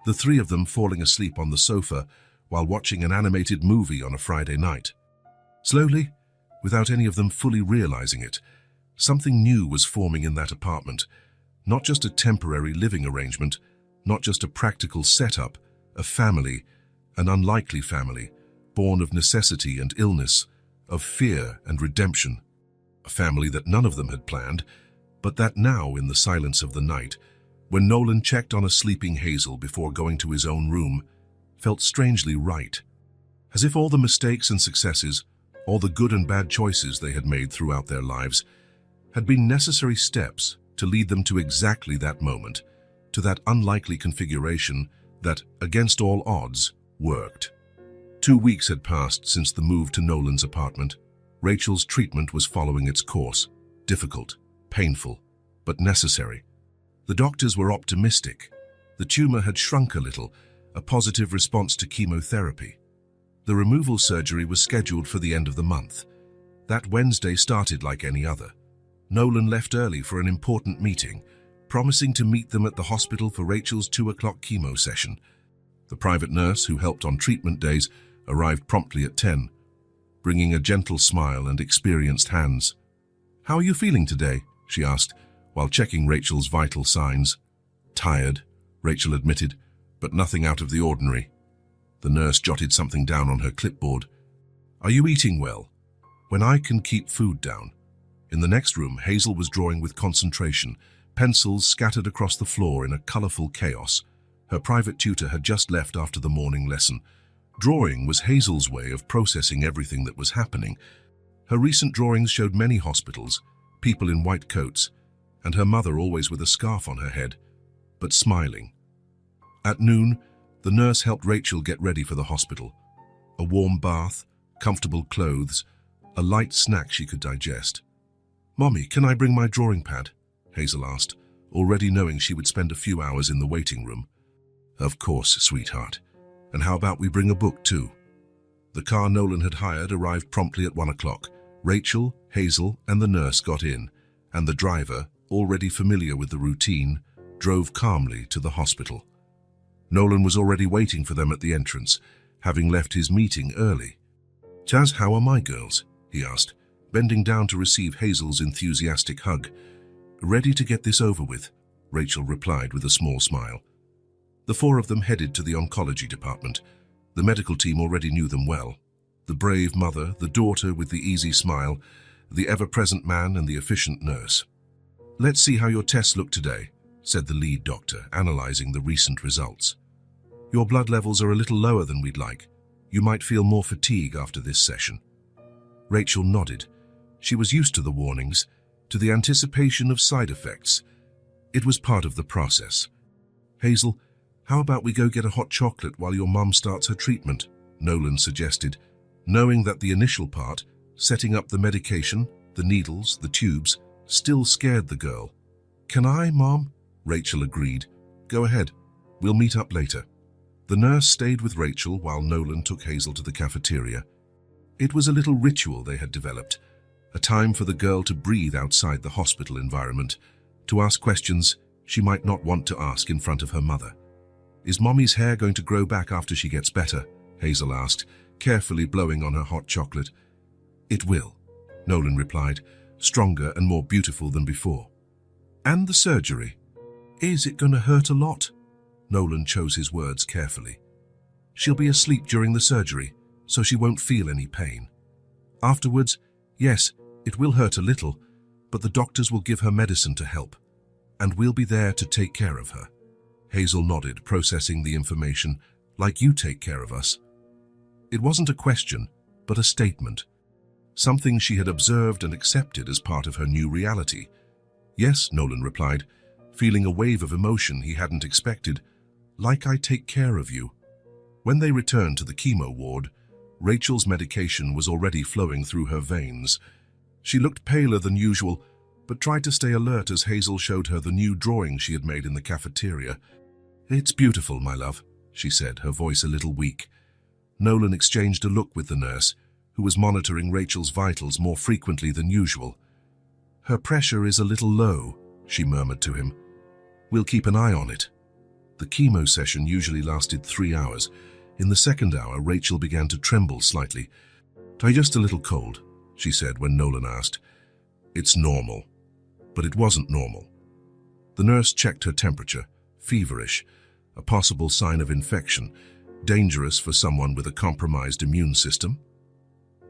The 3 of them falling asleep on the sofa while watching an animated movie on a Friday night. Slowly, without any of them fully realizing it, something new was forming in that apartment. Not just a temporary living arrangement, not just a practical setup, a family, an unlikely family, born of necessity and illness, of fear and redemption. A family that none of them had planned, but that now, in the silence of the night, when Nolan checked on a sleeping Hazel before going to his own room, felt strangely right. As if all the mistakes and successes, all the good and bad choices they had made throughout their lives, had been necessary steps to lead them to exactly that moment, to that unlikely configuration that, against all odds, worked. 2 weeks had passed since the move to Nolan's apartment. Rachel's treatment was following its course, difficult, painful, but necessary. The doctors were optimistic. The tumor had shrunk a little, a positive response to chemotherapy. The removal surgery was scheduled for the end of the month. That Wednesday started like any other. Nolan left early for an important meeting, promising to meet them at the hospital for Rachel's 2 o'clock chemo session. The private nurse who helped on treatment days arrived promptly at 10, bringing a gentle smile and experienced hands. "How are you feeling today?" she asked, while checking Rachel's vital signs. "Tired," Rachel admitted, "but nothing out of the ordinary." The nurse jotted something down on her clipboard. "Are you eating well? When I can keep food down." In the next room, Hazel was drawing with concentration, pencils scattered across the floor in a colorful chaos. Her private tutor had just left after the morning lesson. Drawing was Hazel's way of processing everything that was happening. Her recent drawings showed many hospitals, people in white coats, and her mother always with a scarf on her head, but smiling. At noon, the nurse helped Rachel get ready for the hospital. A warm bath, comfortable clothes, a light snack she could digest. "Mommy, can I bring my drawing pad?" Hazel asked, already knowing she would spend a few hours in the waiting room. "Of course, sweetheart. And how about we bring a book too?" The car Nolan had hired arrived promptly at 1 o'clock. Rachel, Hazel, and the nurse got in, and the driver, already familiar with the routine, drove calmly to the hospital. Nolan was already waiting for them at the entrance, having left his meeting early. "Jazz, how are my girls?" he asked, bending down to receive Hazel's enthusiastic hug. "Ready to get this over with," Rachel replied with a small smile. The four of them headed to the oncology department. The medical team already knew them well. The brave mother, the daughter with the easy smile, the ever-present man, and the efficient nurse. "Let's see how your tests look today," said the lead doctor, analyzing the recent results. "Your blood levels are a little lower than we'd like. You might feel more fatigue after this session." Rachel nodded. She was used to the warnings, to the anticipation of side effects. It was part of the process. "Hazel, how about we go get a hot chocolate while your mum starts her treatment?" Nolan suggested, knowing that the initial part, setting up the medication, the needles, the tubes, still scared the girl. "Can I, Mom?" Rachel agreed. "Go ahead. We'll meet up later." The nurse stayed with Rachel while Nolan took Hazel to the cafeteria. It was a little ritual they had developed, a time for the girl to breathe outside the hospital environment, to ask questions she might not want to ask in front of her mother. "Is Mommy's hair going to grow back after she gets better?" Hazel asked, carefully blowing on her hot chocolate. "It will," Nolan replied, stronger and more beautiful than before. "And the surgery? Is it going to hurt a lot?" Nolan chose his words carefully. "She'll be asleep during the surgery, so she won't feel any pain. Afterwards, yes, it will hurt a little, but the doctors will give her medicine to help, and we'll be there to take care of her." Hazel nodded, processing the information, "Like you take care of us." It wasn't a question, but a statement. Something she had observed and accepted as part of her new reality. "Yes," Nolan replied, feeling a wave of emotion he hadn't expected. "Like I take care of you." When they returned to the chemo ward, Rachel's medication was already flowing through her veins. She looked paler than usual, but tried to stay alert as Hazel showed her the new drawing she had made in the cafeteria. "It's beautiful, my love," she said, her voice a little weak. Nolan exchanged a look with the nurse, who was monitoring Rachel's vitals more frequently than usual. "Her pressure is a little low," she murmured to him. "We'll keep an eye on it." The chemo session usually lasted 3 hours. In the second hour, Rachel began to tremble slightly. "I'm just a little cold," she said when Nolan asked. "It's normal." But it wasn't normal. The nurse checked her temperature, feverish, a possible sign of infection, dangerous for someone with a compromised immune system.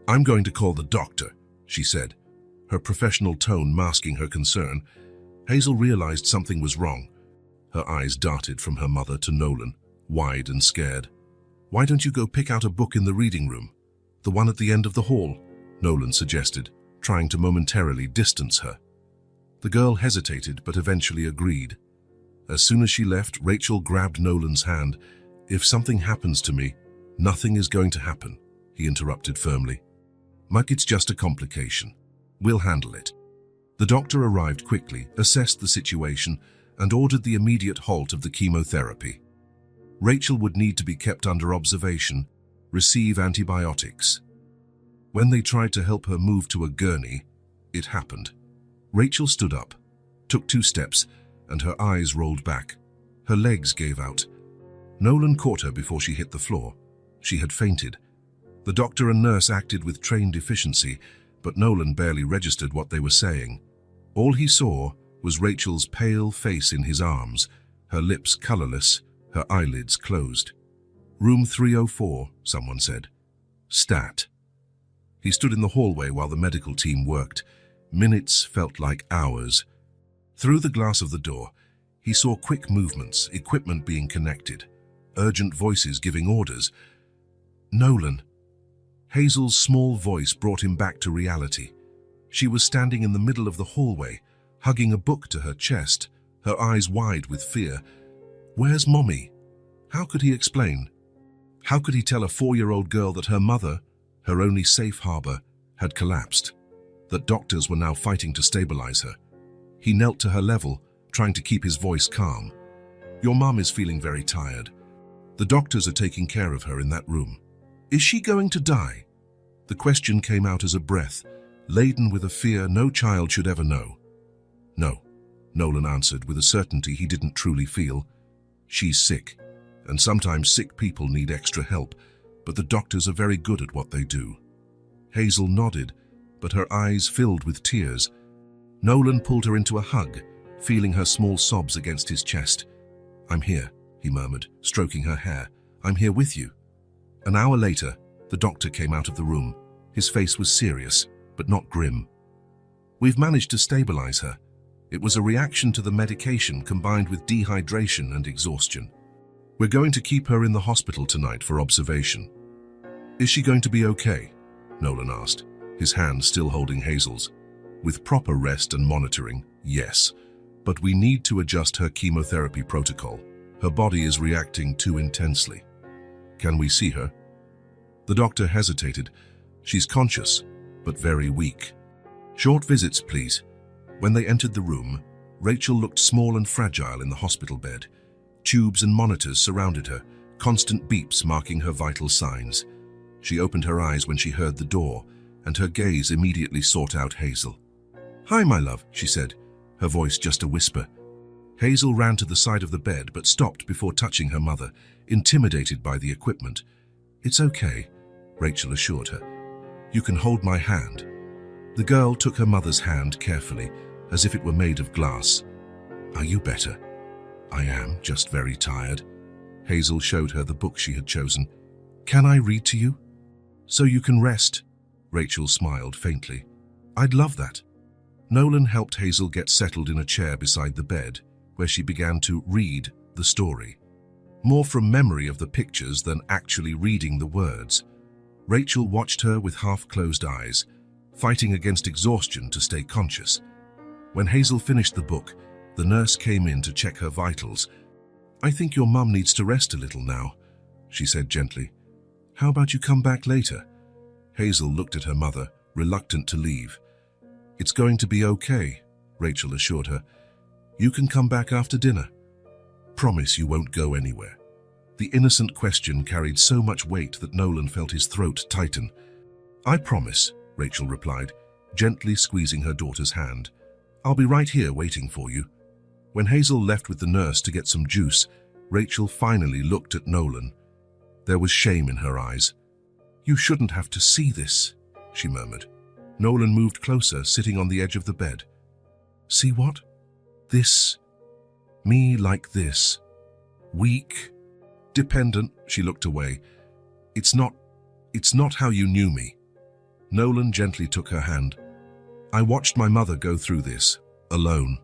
"I'm going to call the doctor," she said, her professional tone masking her concern. Hazel realized something was wrong. Her eyes darted from her mother to Nolan, wide and scared. "Why don't you go pick out a book in the reading room? The one at the end of the hall," Nolan suggested, trying to momentarily distance her. The girl hesitated but eventually agreed. As soon as she left, Rachel grabbed Nolan's hand. "If something happens to me, nothing is going to happen," he interrupted firmly. "Mike, it's just a complication. We'll handle it." The doctor arrived quickly, assessed the situation, and ordered the immediate halt of the chemotherapy. Rachel would need to be kept under observation, receive antibiotics. When they tried to help her move to a gurney, it happened. Rachel stood up, took 2 steps, and her eyes rolled back. Her legs gave out. Nolan caught her before she hit the floor. She had fainted. The doctor and nurse acted with trained efficiency, but Nolan barely registered what they were saying. All he saw was Rachel's pale face in his arms, her lips colorless, her eyelids closed. "Room 304, someone said. "Stat." He stood in the hallway while the medical team worked. Minutes felt like hours. Through the glass of the door, he saw quick movements, equipment being connected, urgent voices giving orders. "Nolan." Hazel's small voice brought him back to reality. She was standing in the middle of the hallway, hugging a book to her chest, her eyes wide with fear. Where's Mommy? How could he explain? How could he tell a 4-year-old girl that her mother, her only safe harbor, had collapsed? that doctors were now fighting to stabilize her. He knelt to her level, trying to keep his voice calm. "Your mum is feeling very tired. The doctors are taking care of her in that room. Is she going to die?" The question came out as a breath, laden with a fear no child should ever know. "No," Nolan answered with a certainty he didn't truly feel. "She's sick, and sometimes sick people need extra help, but the doctors are very good at what they do." Hazel nodded, but her eyes filled with tears. Nolan pulled her into a hug, feeling her small sobs against his chest. "I'm here," he murmured, stroking her hair. "I'm here with you." An hour later, the doctor came out of the room. His face was serious, but not grim. "We've managed to stabilize her. It was a reaction to the medication combined with dehydration and exhaustion. We're going to keep her in the hospital tonight for observation." "Is she going to be okay?" Nolan asked, his hand still holding Hazel's. "With proper rest and monitoring, yes. But we need to adjust her chemotherapy protocol. Her body is reacting too intensely." "Can we see her?" The doctor hesitated. "She's conscious, but very weak." "Short visits, please." When they entered the room, Rachel looked small and fragile in the hospital bed. Tubes and monitors surrounded her, constant beeps marking her vital signs. She opened her eyes when she heard the door, and her gaze immediately sought out Hazel. "Hi, my love," she said, her voice just a whisper. Hazel ran to the side of the bed but stopped before touching her mother, intimidated by the equipment. "It's okay," Rachel assured her. "You can hold my hand." The girl took her mother's hand carefully, as if it were made of glass. "Are you better?" "I am, just very tired." Hazel showed her the book she had chosen. "Can I read to you?" "So you can rest," Rachel smiled faintly. "I'd love that." Nolan helped Hazel get settled in a chair beside the bed, where she began to read the story. More from memory of the pictures than actually reading the words. Rachel watched her with half-closed eyes, fighting against exhaustion to stay conscious. When Hazel finished the book, the nurse came in to check her vitals. "I think your mum needs to rest a little now," she said gently. "How about you come back later?" Hazel looked at her mother, reluctant to leave. "It's going to be okay," Rachel assured her. "You can come back after dinner. Promise you won't go anywhere." The innocent question carried so much weight that Nolan felt his throat tighten. "I promise," Rachel replied, gently squeezing her daughter's hand. "I'll be right here waiting for you." When Hazel left with the nurse to get some juice, Rachel finally looked at Nolan. There was shame in her eyes. "You shouldn't have to see this," she murmured. Nolan moved closer, sitting on the edge of the bed. "See what? This. Me like this. Weak. Dependent." She looked away. It's not how you knew me." Nolan gently took her hand. "I watched my mother go through this, alone."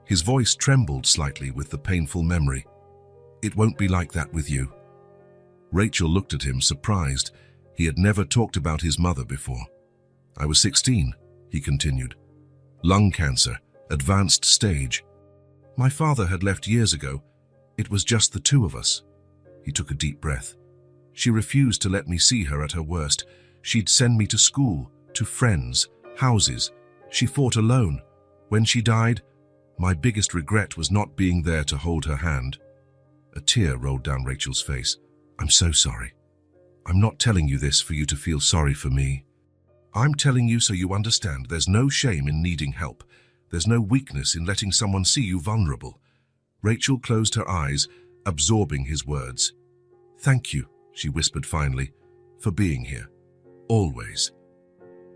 His voice trembled slightly with the painful memory. "It won't be like that with you." Rachel looked at him, surprised. He had never talked about his mother before. "I was 16, he continued. "Lung cancer, advanced stage. My father had left years ago. It was just the two of us." He took a deep breath. "She refused to let me see her at her worst. She'd send me to school, to friends, houses. She fought alone. When she died, my biggest regret was not being there to hold her hand." A tear rolled down Rachel's face. "I'm so sorry. I'm not telling you this for you to feel sorry for me. I'm telling you so you understand there's no shame in needing help. There's no weakness in letting someone see you vulnerable." Rachel closed her eyes, absorbing his words. "Thank you," she whispered finally, "for being here. Always."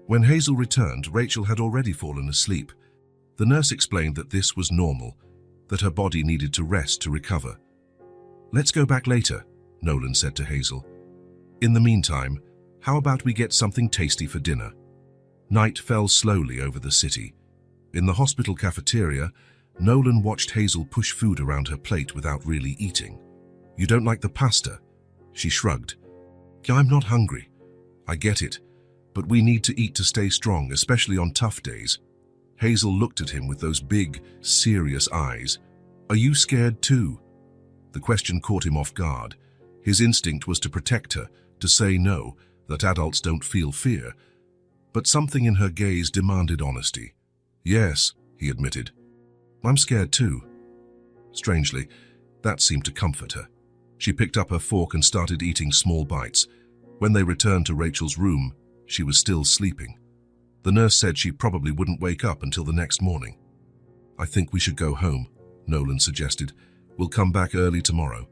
When Hazel returned, Rachel had already fallen asleep. The nurse explained that this was normal, that her body needed to rest to recover. "Let's go back later," Nolan said to Hazel. "In the meantime, how about we get something tasty for dinner?" Night fell slowly over the city. In the hospital cafeteria, Nolan watched Hazel push food around her plate without really eating. "You don't like the pasta?" She shrugged. "I'm not hungry. I get it. But we need to eat to stay strong, especially on tough days." Hazel looked at him with those big, serious eyes. "Are you scared too?" The question caught him off guard. His instinct was to protect her, to say no, that adults don't feel fear. But something in her gaze demanded honesty. "Yes," he admitted. "I'm scared too." Strangely, that seemed to comfort her. She picked up her fork and started eating small bites. When they returned to Rachel's room, she was still sleeping. The nurse said she probably wouldn't wake up until the next morning. "I think we should go home," Nolan suggested. "We'll come back early tomorrow."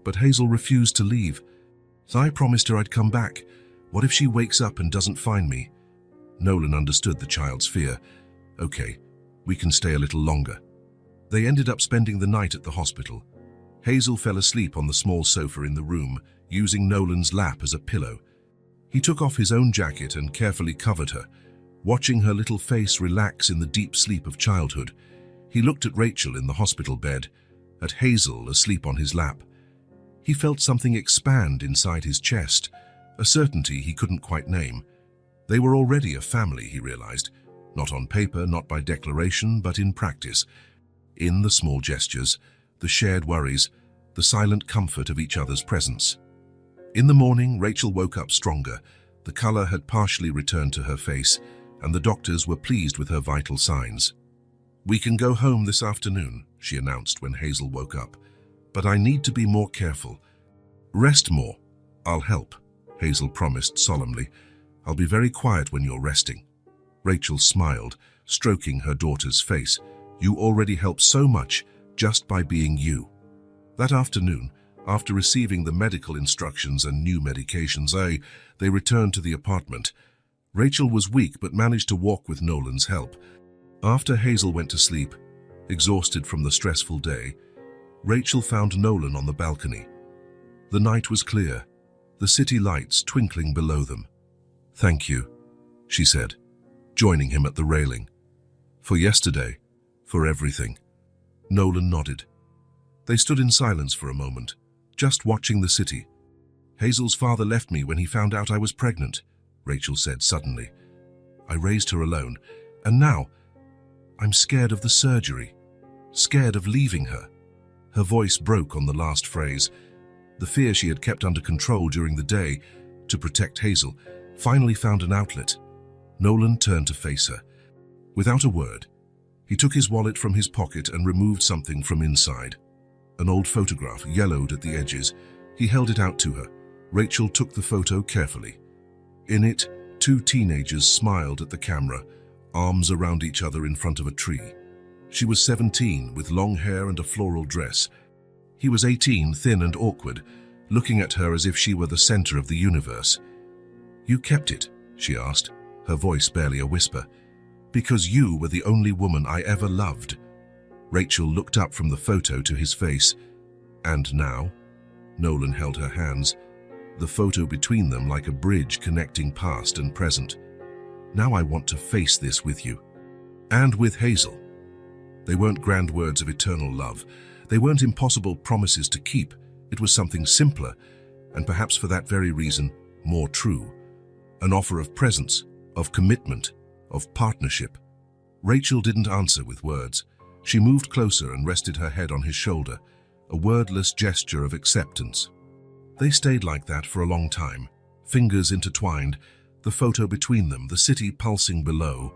But Hazel refused to leave. "I promised her I'd come back. What if she wakes up and doesn't find me?" Nolan understood the child's fear. "Okay, we can stay a little longer." They ended up spending the night at the hospital. Hazel fell asleep on the small sofa in the room, using Nolan's lap as a pillow. He took off his own jacket and carefully covered her, watching her little face relax in the deep sleep of childhood. He looked at Rachel in the hospital bed, at Hazel asleep on his lap. He felt something expand inside his chest, a certainty he couldn't quite name. They were already a family, he realized, not on paper, not by declaration, but in practice. In the small gestures, the shared worries, the silent comfort of each other's presence. In the morning, Rachel woke up stronger. The color had partially returned to her face, and the doctors were pleased with her vital signs. "We can go home this afternoon," she announced when Hazel woke up. "But I need to be more careful." "Rest more. I'll help," Hazel promised solemnly. "I'll be very quiet when you're resting." Rachel smiled, stroking her daughter's face. "You already help so much just by being you." That afternoon, after receiving the medical instructions and new medications, they returned to the apartment. Rachel was weak but managed to walk with Nolan's help. After Hazel went to sleep, exhausted from the stressful day, Rachel found Nolan on the balcony. The night was clear, the city lights twinkling below them. "Thank you," she said, joining him at the railing. "For yesterday, for everything." Nolan nodded. They stood in silence for a moment, just watching the city. "Hazel's father left me when he found out I was pregnant," Rachel said suddenly. "I raised her alone, and now I'm scared of the surgery, scared of leaving her." Her voice broke on the last phrase. The fear she had kept under control during the day to protect Hazel finally found an outlet. Nolan turned to face her. Without a word, he took his wallet from his pocket and removed something from inside. An old photograph, yellowed at the edges. He held it out to her. Rachel took the photo carefully. In it, two teenagers smiled at the camera, arms around each other in front of a tree. She was 17, with long hair and a floral dress. He was 18, thin and awkward, looking at her as if she were the center of the universe. "You kept it?" she asked, her voice barely a whisper. "Because you were the only woman I ever loved." Rachel looked up from the photo to his face. "And now?" Nolan held her hands, the photo between them like a bridge connecting past and present. "Now I want to face this with you. And with Hazel." They weren't grand words of eternal love. They weren't impossible promises to keep. It was something simpler, and perhaps for that very reason, more true. An offer of presence, of commitment, of partnership. Rachel didn't answer with words. She moved closer and rested her head on his shoulder, a wordless gesture of acceptance. They stayed like that for a long time, fingers intertwined, the photo between them, the city pulsing below.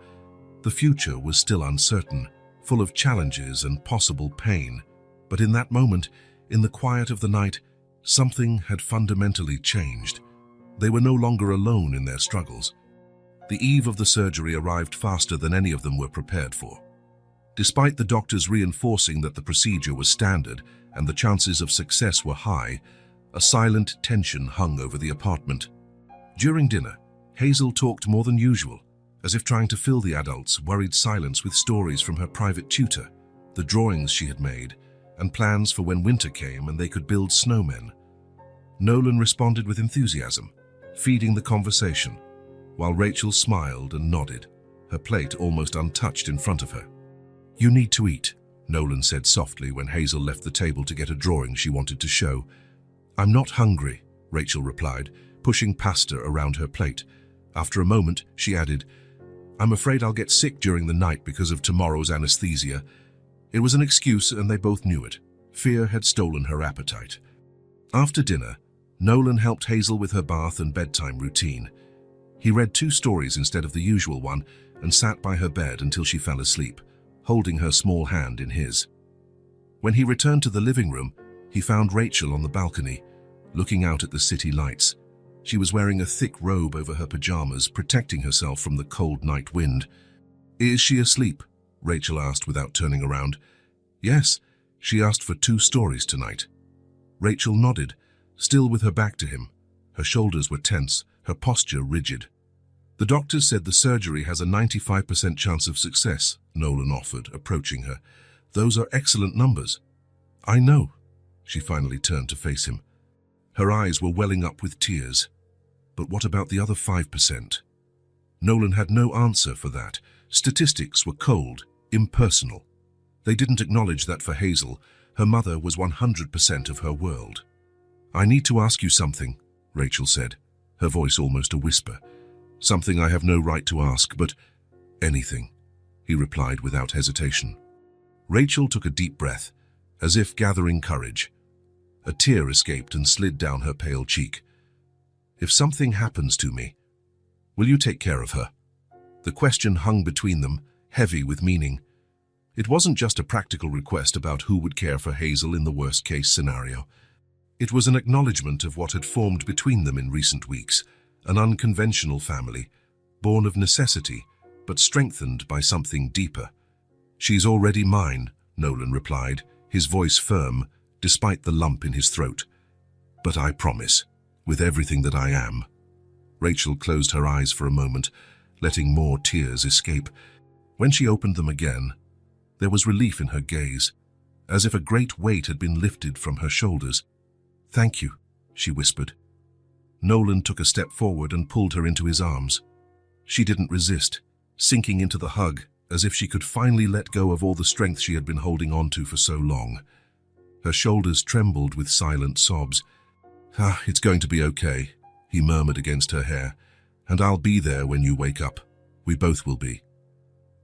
The future was still uncertain, full of challenges and possible pain. But in that moment, in the quiet of the night, something had fundamentally changed. They were no longer alone in their struggles. The eve of the surgery arrived faster than any of them were prepared for. Despite the doctors reinforcing that the procedure was standard and the chances of success were high, a silent tension hung over the apartment. During dinner, Hazel talked more than usual, as if trying to fill the adults' worried silence with stories from her private tutor, the drawings she had made, and plans for when winter came and they could build snowmen. Nolan responded with enthusiasm, feeding the conversation, while Rachel smiled and nodded, her plate almost untouched in front of her. "You need to eat," Nolan said softly when Hazel left the table to get a drawing she wanted to show. "I'm not hungry," Rachel replied, pushing pasta around her plate. After a moment, she added, "I'm afraid I'll get sick during the night because of tomorrow's anesthesia." It was an excuse, and they both knew it. Fear had stolen her appetite. After dinner, Nolan helped Hazel with her bath and bedtime routine. He read 2 stories instead of the usual one and sat by her bed until she fell asleep, holding her small hand in his. When he returned to the living room, he found Rachel on the balcony, looking out at the city lights. She was wearing a thick robe over her pajamas, protecting herself from the cold night wind. "Is she asleep?" Rachel asked without turning around. "Yes, she asked for 2 stories tonight." Rachel nodded, still with her back to him. Her shoulders were tense, her posture rigid. "The doctors said the surgery has a 95% chance of success," Nolan offered, approaching her. "Those are excellent numbers." "I know." She finally turned to face him. Her eyes were welling up with tears. But what about the other 5%? Nolan had no answer for that. Statistics were cold, impersonal. They didn't acknowledge that for Hazel, her mother was 100% of her world. "I need to ask you something," Rachel said, her voice almost a whisper. "Something I have no right to ask, but anything," he replied without hesitation. Rachel took a deep breath, as if gathering courage. A tear escaped and slid down her pale cheek. "If something happens to me, will you take care of her?" The question hung between them, heavy with meaning. It wasn't just a practical request about who would care for Hazel in the worst-case scenario. It was an acknowledgement of what had formed between them in recent weeks, an unconventional family, born of necessity, but strengthened by something deeper. "She's already mine," Nolan replied, his voice firm, despite the lump in his throat. "But I promise, with everything that I am." Rachel closed her eyes for a moment, letting more tears escape. When she opened them again, there was relief in her gaze, as if a great weight had been lifted from her shoulders. "Thank you," she whispered. Nolan took a step forward and pulled her into his arms. She didn't resist, sinking into the hug, as if she could finally let go of all the strength she had been holding on to for so long. Her shoulders trembled with silent sobs. It's going to be okay," he murmured against her hair. "And I'll be there when you wake up. We both will be."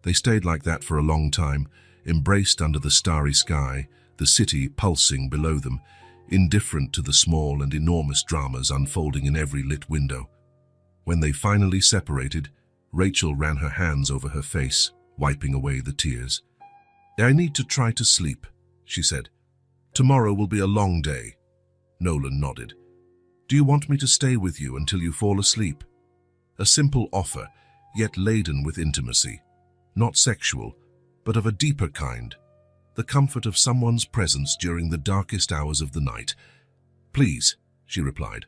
They stayed like that for a long time, embraced under the starry sky, the city pulsing below them, indifferent to the small and enormous dramas unfolding in every lit window. When they finally separated, Rachel ran her hands over her face, wiping away the tears. "I need to try to sleep," she said. "Tomorrow will be a long day." Nolan nodded. "Do you want me to stay with you until you fall asleep?" A simple offer, yet laden with intimacy. Not sexual, but of a deeper kind. The comfort of someone's presence during the darkest hours of the night. "Please," she replied.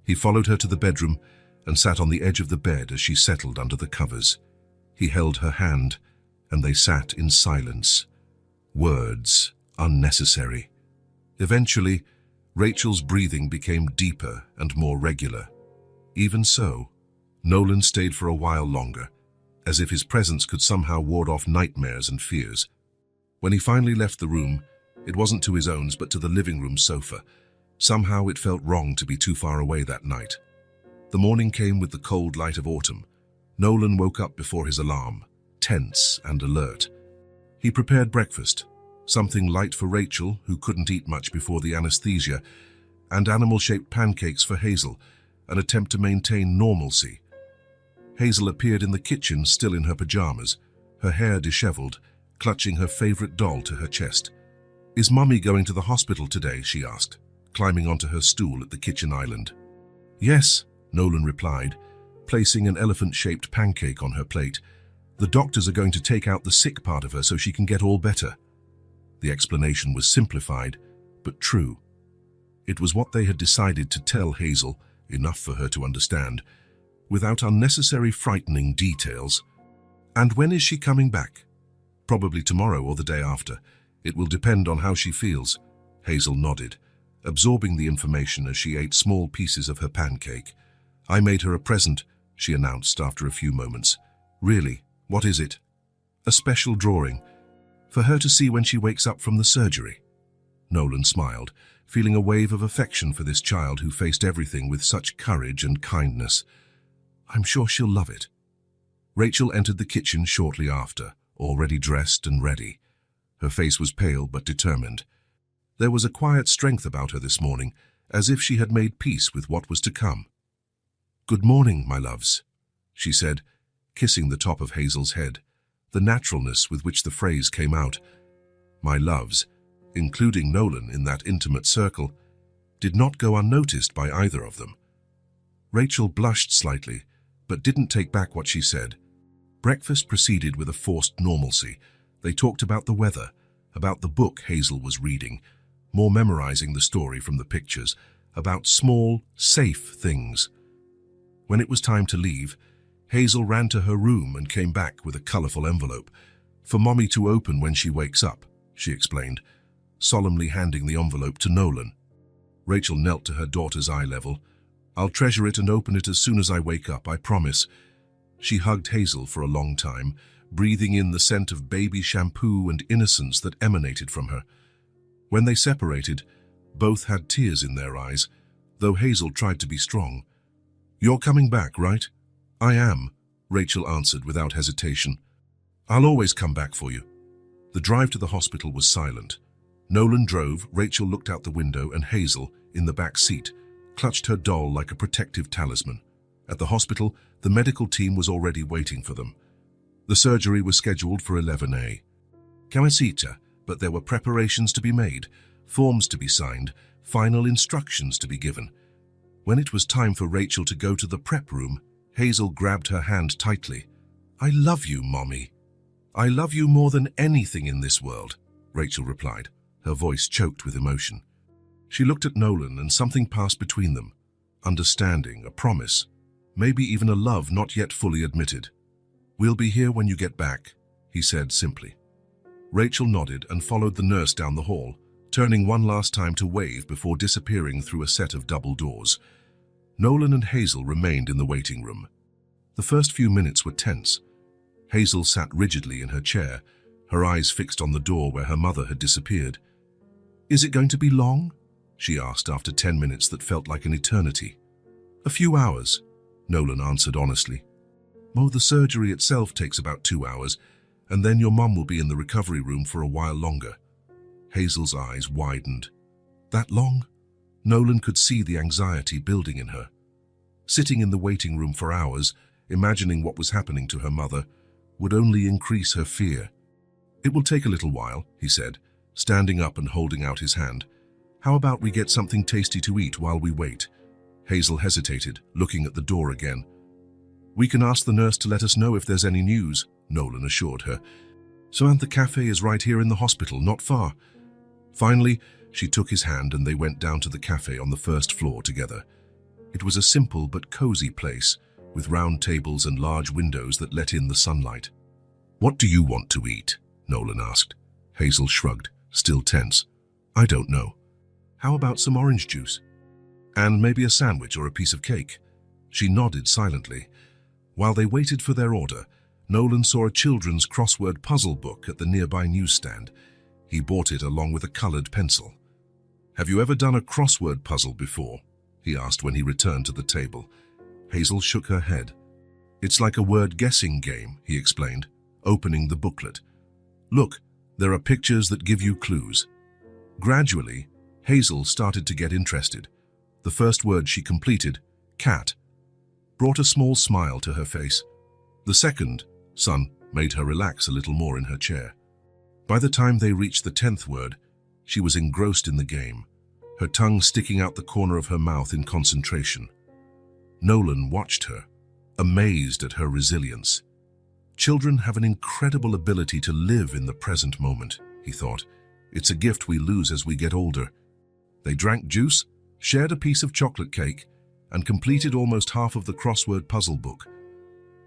He followed her to the bedroom and sat on the edge of the bed as she settled under the covers. He held her hand, and they sat in silence. Words unnecessary. Eventually, Rachel's breathing became deeper and more regular. Even so, Nolan stayed for a while longer, as if his presence could somehow ward off nightmares and fears. When he finally left the room, it wasn't to his own but to the living room sofa. Somehow it felt wrong to be too far away that night. The morning came with the cold light of autumn. Nolan woke up before his alarm, tense and alert. He prepared breakfast, something light for Rachel, who couldn't eat much before the anesthesia, and animal-shaped pancakes for Hazel, an attempt to maintain normalcy. Hazel appeared in the kitchen, still in her pajamas, her hair disheveled, clutching her favorite doll to her chest. "Is Mummy going to the hospital today?" she asked, climbing onto her stool at the kitchen island. "Yes," Nolan replied, placing an elephant-shaped pancake on her plate. "The doctors are going to take out the sick part of her so she can get all better." The explanation was simplified, but true. It was what they had decided to tell Hazel, enough for her to understand, without unnecessary frightening details. "And when is she coming back?" "Probably tomorrow or the day after. It will depend on how she feels." Hazel nodded, absorbing the information as she ate small pieces of her pancake. "I made her a present," she announced after a few moments. "Really? What is it?" "A special drawing, for her to see when she wakes up from the surgery." Nolan smiled, feeling a wave of affection for this child who faced everything with such courage and kindness. "I'm sure she'll love it." Rachel entered the kitchen shortly after, already dressed and ready. Her face was pale but determined. There was a quiet strength about her this morning, as if she had made peace with what was to come. "Good morning, my loves," she said, kissing the top of Hazel's head, the naturalness with which the phrase came out. My loves, including Nolan in that intimate circle, did not go unnoticed by either of them. Rachel blushed slightly, but didn't take back what she said. Breakfast proceeded with a forced normalcy. They talked about the weather, about the book Hazel was reading, more memorizing the story from the pictures, about small, safe things. When it was time to leave, Hazel ran to her room and came back with a colorful envelope. For Mommy to open when she wakes up, she explained, solemnly handing the envelope to Nolan. Rachel knelt to her daughter's eye level. I'll treasure it and open it as soon as I wake up, I promise. She hugged Hazel for a long time, breathing in the scent of baby shampoo and innocence that emanated from her. When they separated, both had tears in their eyes, though Hazel tried to be strong. You're coming back, right? I am, Rachel answered without hesitation. I'll always come back for you. The drive to the hospital was silent. Nolan drove, Rachel looked out the window, and Hazel, in the back seat, clutched her doll like a protective talisman. At the hospital, the medical team was already waiting for them. The surgery was scheduled for 11 Cabecita, but there were preparations to be made, forms to be signed, final instructions to be given. When it was time for Rachel to go to the prep room, Hazel grabbed her hand tightly. I love you, Mommy. I love you more than anything in this world, Rachel replied, her voice choked with emotion. She looked at Nolan and something passed between them. Understanding, a promise, maybe even a love not yet fully admitted. We'll be here when you get back, he said simply. Rachel nodded and followed the nurse down the hall, turning one last time to wave before disappearing through a set of double doors. Nolan and Hazel remained in the waiting room. The first few minutes were tense. Hazel sat rigidly in her chair, her eyes fixed on the door where her mother had disappeared. Is it going to be long? She asked after 10 minutes that felt like an eternity. A few hours, Nolan answered honestly. Oh, the surgery itself takes about 2 hours, and then your mum will be in the recovery room for a while longer. Hazel's eyes widened. That long? Nolan could see the anxiety building in her. Sitting in the waiting room for hours, imagining what was happening to her mother, would only increase her fear. It will take a little while, he said, standing up and holding out his hand. How about we get something tasty to eat while we wait? Hazel hesitated, looking at the door again. We can ask the nurse to let us know if there's any news, Nolan assured her. Samantha Cafe is right here in the hospital, not far. Finally, she took his hand and they went down to the cafe on the first floor together. It was a simple but cozy place, with round tables and large windows that let in the sunlight. What do you want to eat? Nolan asked. Hazel shrugged, still tense. I don't know. How about some orange juice? And maybe a sandwich or a piece of cake? She nodded silently. While they waited for their order, Nolan saw a children's crossword puzzle book at the nearby newsstand. He bought it along with a colored pencil. Have you ever done a crossword puzzle before? He asked when he returned to the table. Hazel shook her head. It's like a word-guessing game, he explained, opening the booklet. Look, there are pictures that give you clues. Gradually, Hazel started to get interested. The first word she completed, cat, brought a small smile to her face. The second, sun, made her relax a little more in her chair. By the time they reached the 10th word, she was engrossed in the game, her tongue sticking out the corner of her mouth in concentration. Nolan watched her, amazed at her resilience. Children have an incredible ability to live in the present moment, he thought. It's a gift we lose as we get older. They drank juice, shared a piece of chocolate cake, and completed almost half of the crossword puzzle book.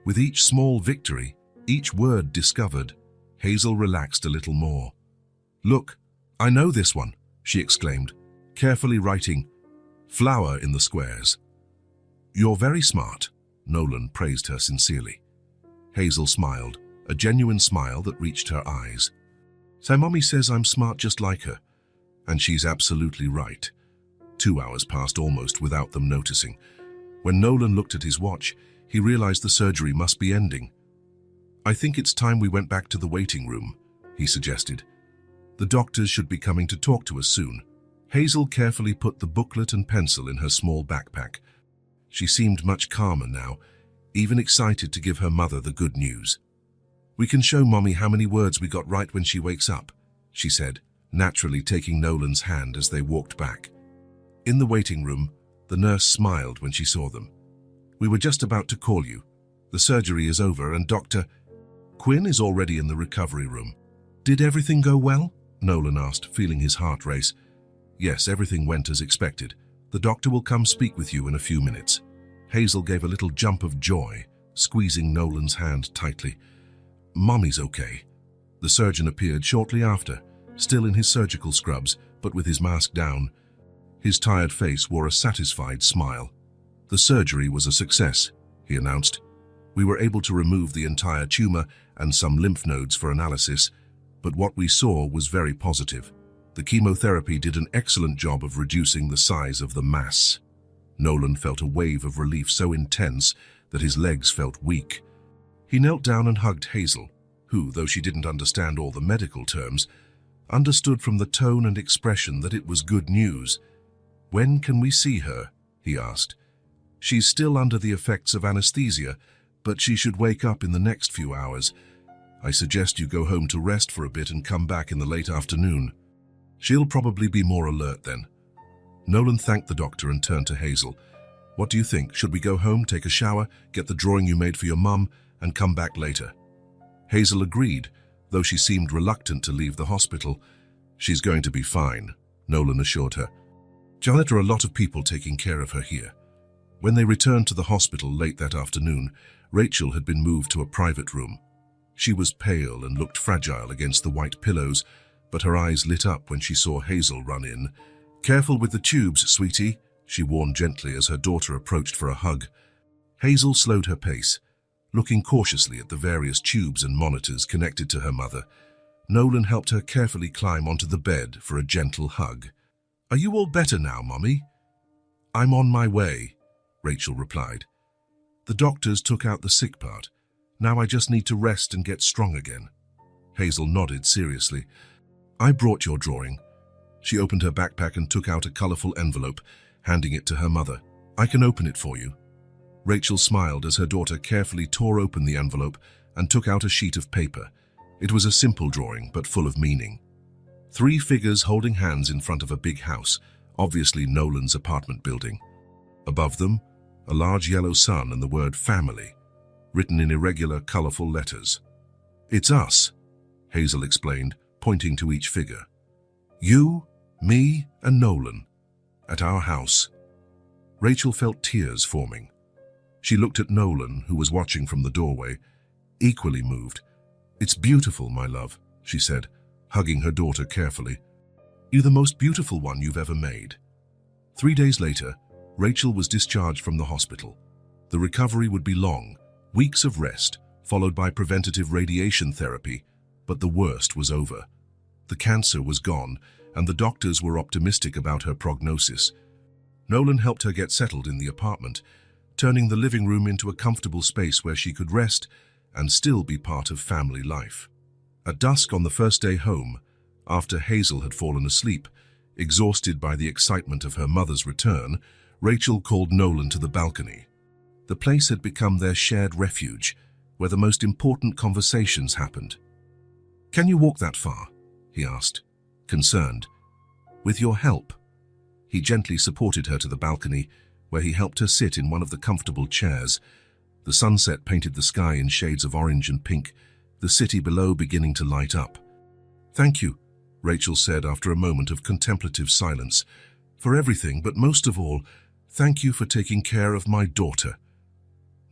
With each small victory, each word discovered, Hazel relaxed a little more. Look, I know this one, she exclaimed, carefully writing, flower in the squares. You're very smart, Nolan praised her sincerely. Hazel smiled, a genuine smile that reached her eyes. So Mommy says I'm smart just like her, and she's absolutely right. 2 hours passed almost without them noticing. When Nolan looked at his watch, he realized the surgery must be ending. I think it's time we went back to the waiting room, he suggested. The doctors should be coming to talk to us soon. Hazel carefully put the booklet and pencil in her small backpack. She seemed much calmer now, even excited to give her mother the good news. "We can show Mommy how many words we got right when she wakes up," she said, naturally taking Nolan's hand as they walked back. In the waiting room, the nurse smiled when she saw them. "We were just about to call you. The surgery is over and Dr. Quinn is already in the recovery room." "Did everything go well?" Nolan asked, feeling his heart race. "Yes, everything went as expected. The doctor will come speak with you in a few minutes." Hazel gave a little jump of joy, squeezing Nolan's hand tightly. "Mommy's okay." The surgeon appeared shortly after, still in his surgical scrubs, but with his mask down. His tired face wore a satisfied smile. "The surgery was a success," he announced. "We were able to remove the entire tumor and some lymph nodes for analysis, but what we saw was very positive. The chemotherapy did an excellent job of reducing the size of the mass." Nolan felt a wave of relief so intense that his legs felt weak. He knelt down and hugged Hazel, who, though she didn't understand all the medical terms, understood from the tone and expression that it was good news. "When can we see her?" he asked. "She's still under the effects of anesthesia, but she should wake up in the next few hours. I suggest you go home to rest for a bit and come back in the late afternoon. She'll probably be more alert then." Nolan thanked the doctor and turned to Hazel. "What do you think? Should we go home, take a shower, get the drawing you made for your mum, and come back later?" Hazel agreed, though she seemed reluctant to leave the hospital. "She's going to be fine," Nolan assured her. "There are a lot of people taking care of her here." When they returned to the hospital late that afternoon, Rachel had been moved to a private room. She was pale and looked fragile against the white pillows, but her eyes lit up when she saw Hazel run in. "Careful with the tubes, sweetie," she warned gently as her daughter approached for a hug. Hazel slowed her pace, looking cautiously at the various tubes and monitors connected to her mother. Nolan helped her carefully climb onto the bed for a gentle hug. "Are you all better now, Mommy?" "I'm on my way," Rachel replied. "The doctors took out the sick part. Now I just need to rest and get strong again." Hazel nodded seriously. "I brought your drawing." She opened her backpack and took out a colorful envelope, handing it to her mother. "I can open it for you." Rachel smiled as her daughter carefully tore open the envelope and took out a sheet of paper. It was a simple drawing, but full of meaning. 3 figures holding hands in front of a big house, obviously Nolan's apartment building. Above them, a large yellow sun and the word family, written in irregular, colorful letters. "It's us," Hazel explained, pointing to each figure. "You, me, and Nolan, at our house." Rachel felt tears forming. She looked at Nolan, who was watching from the doorway, equally moved. "It's beautiful, my love," she said, hugging her daughter carefully. "You're the most beautiful one you've ever made." 3 days later, Rachel was discharged from the hospital. The recovery would be long, weeks of rest, followed by preventative radiation therapy, but the worst was over. The cancer was gone, and the doctors were optimistic about her prognosis. Nolan helped her get settled in the apartment, turning the living room into a comfortable space where she could rest and still be part of family life. At dusk on the first day home, after Hazel had fallen asleep, exhausted by the excitement of her mother's return, Rachel called Nolan to the balcony. The place had become their shared refuge, where the most important conversations happened. "Can you walk that far?" he asked, concerned. "With your help." He gently supported her to the balcony, where he helped her sit in one of the comfortable chairs. The sunset painted the sky in shades of orange and pink, the city below beginning to light up. "Thank you," Rachel said after a moment of contemplative silence, "for everything, but most of all, thank you for taking care of my daughter."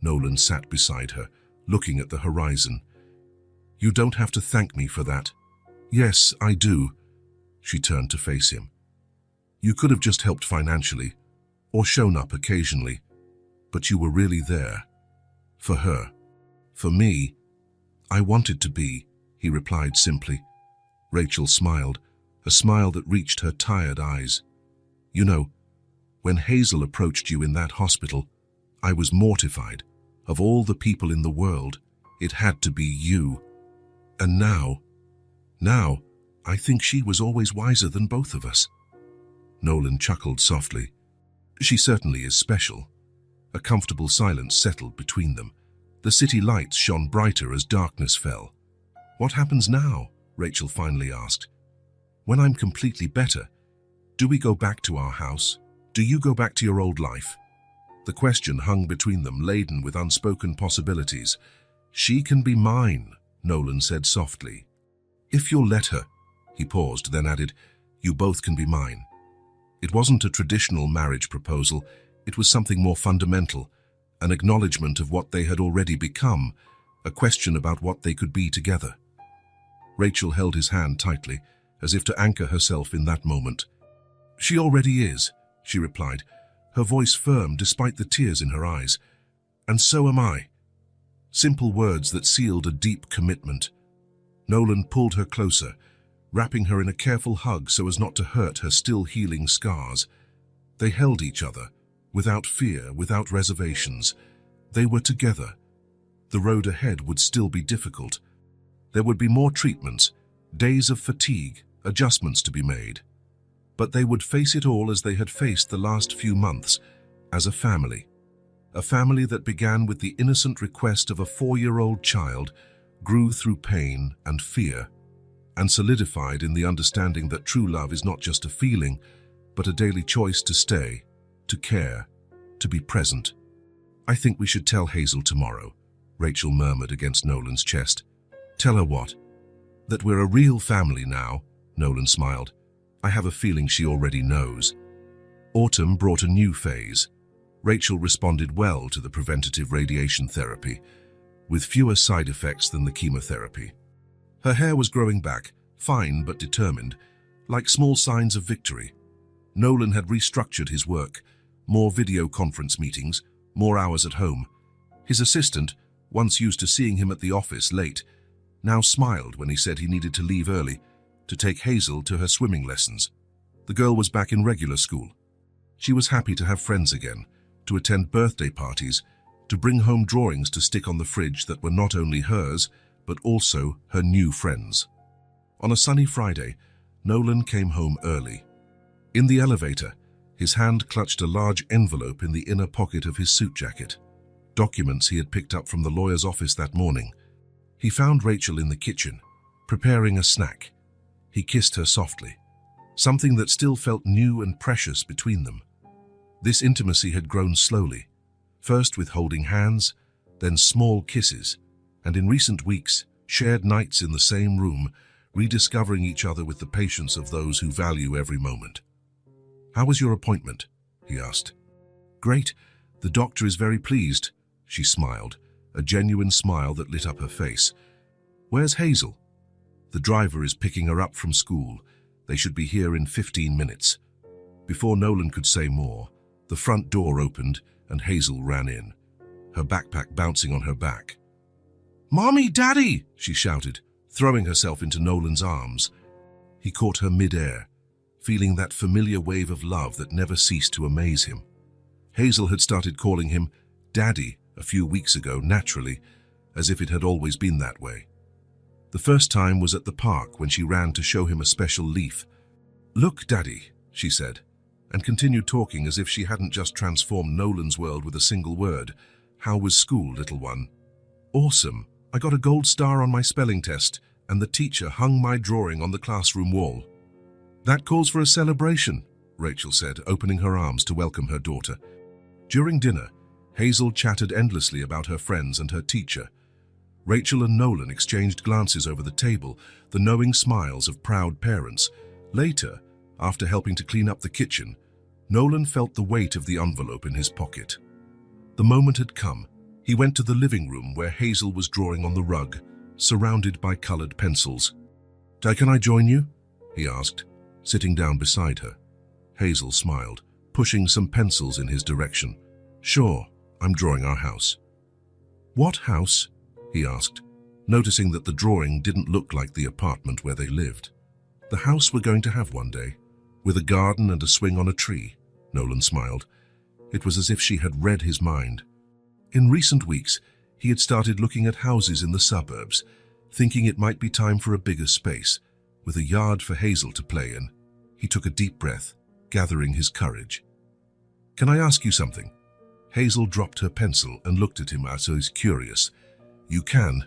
Nolan sat beside her, looking at the horizon. "You don't have to thank me for that." "Yes, I do." She turned to face him. "You could have just helped financially, or shown up occasionally, but you were really there. For her. For me, I wanted to be," he replied simply. Rachel smiled, a smile that reached her tired eyes. "You know, when Hazel approached you in that hospital, I was mortified. Of all the people in the world, it had to be you. And now, I think she was always wiser than both of us." Nolan chuckled softly. "She certainly is special." A comfortable silence settled between them. The city lights shone brighter as darkness fell. "What happens now?" Rachel finally asked. "When I'm completely better, do we go back to our house? Do you go back to your old life?" The question hung between them, laden with unspoken possibilities. "She can be mine," Nolan said softly. "If you'll let her." He paused, then added, "You both can be mine." It wasn't a traditional marriage proposal. It was something more fundamental, an acknowledgement of what they had already become, a question about what they could be together. Rachel held his hand tightly, as if to anchor herself in that moment. "She already is," she replied, her voice firm despite the tears in her eyes. "And so am I." Simple words that sealed a deep commitment. Nolan pulled her closer, wrapping her in a careful hug so as not to hurt her still healing scars. They held each other, without fear, without reservations. They were together. The road ahead would still be difficult. There would be more treatments, days of fatigue, adjustments to be made. But they would face it all as they had faced the last few months, as a family. A family that began with the innocent request of a 4-year-old child, grew through pain and fear, and solidified in the understanding that true love is not just a feeling, but a daily choice to stay, to care, to be present. "I think we should tell Hazel tomorrow," Rachel murmured against Nolan's chest. "Tell her what?" "That we're a real family now," Nolan smiled. "I have a feeling she already knows." Autumn brought a new phase. Rachel responded well to the preventative radiation therapy, with fewer side effects than the chemotherapy. Her hair was growing back, fine but determined, like small signs of victory. Nolan had restructured his work, more video conference meetings, more hours at home. His assistant, once used to seeing him at the office late, now smiled when he said he needed to leave early to take Hazel to her swimming lessons. The girl was back in regular school. She was happy to have friends again, to attend birthday parties, to bring home drawings to stick on the fridge that were not only hers, but also her new friends. On a sunny Friday, Nolan came home early. In the elevator, his hand clutched a large envelope in the inner pocket of his suit jacket. Documents he had picked up from the lawyer's office that morning. He found Rachel in the kitchen, preparing a snack. He kissed her softly, something that still felt new and precious between them. This intimacy had grown slowly, first with holding hands, then small kisses, and in recent weeks, shared nights in the same room, rediscovering each other with the patience of those who value every moment. "How was your appointment?" he asked. "Great. The doctor is very pleased," she smiled, a genuine smile that lit up her face. "Where's Hazel?" "The driver is picking her up from school. They should be here in 15 minutes. Before Nolan could say more, the front door opened and Hazel ran in, her backpack bouncing on her back. "Mommy, Daddy!" she shouted, throwing herself into Nolan's arms. He caught her mid-air, feeling that familiar wave of love that never ceased to amaze him. Hazel had started calling him Daddy a few weeks ago, naturally, as if it had always been that way. The first time was at the park when she ran to show him a special leaf. "Look, Daddy," she said, and continued talking as if she hadn't just transformed Nolan's world with a single word. "How was school, little one?" "Awesome. I got a gold star on my spelling test, and the teacher hung my drawing on the classroom wall." "That calls for a celebration," Rachel said, opening her arms to welcome her daughter. During dinner, Hazel chatted endlessly about her friends and her teacher. Rachel and Nolan exchanged glances over the table, the knowing smiles of proud parents. Later, after helping to clean up the kitchen, Nolan felt the weight of the envelope in his pocket. The moment had come. He went to the living room where Hazel was drawing on the rug, surrounded by colored pencils. "Can I join you?" he asked, sitting down beside her. Hazel smiled, pushing some pencils in his direction. "Sure, I'm drawing our house." "What house?" he asked, noticing that the drawing didn't look like the apartment where they lived. "The house we're going to have one day, with a garden and a swing on a tree," Nolan smiled. It was as if she had read his mind. In recent weeks, he had started looking at houses in the suburbs, thinking it might be time for a bigger space, with a yard for Hazel to play in. He took a deep breath, gathering his courage. "Can I ask you something?" Hazel dropped her pencil and looked at him as he was curious. You can.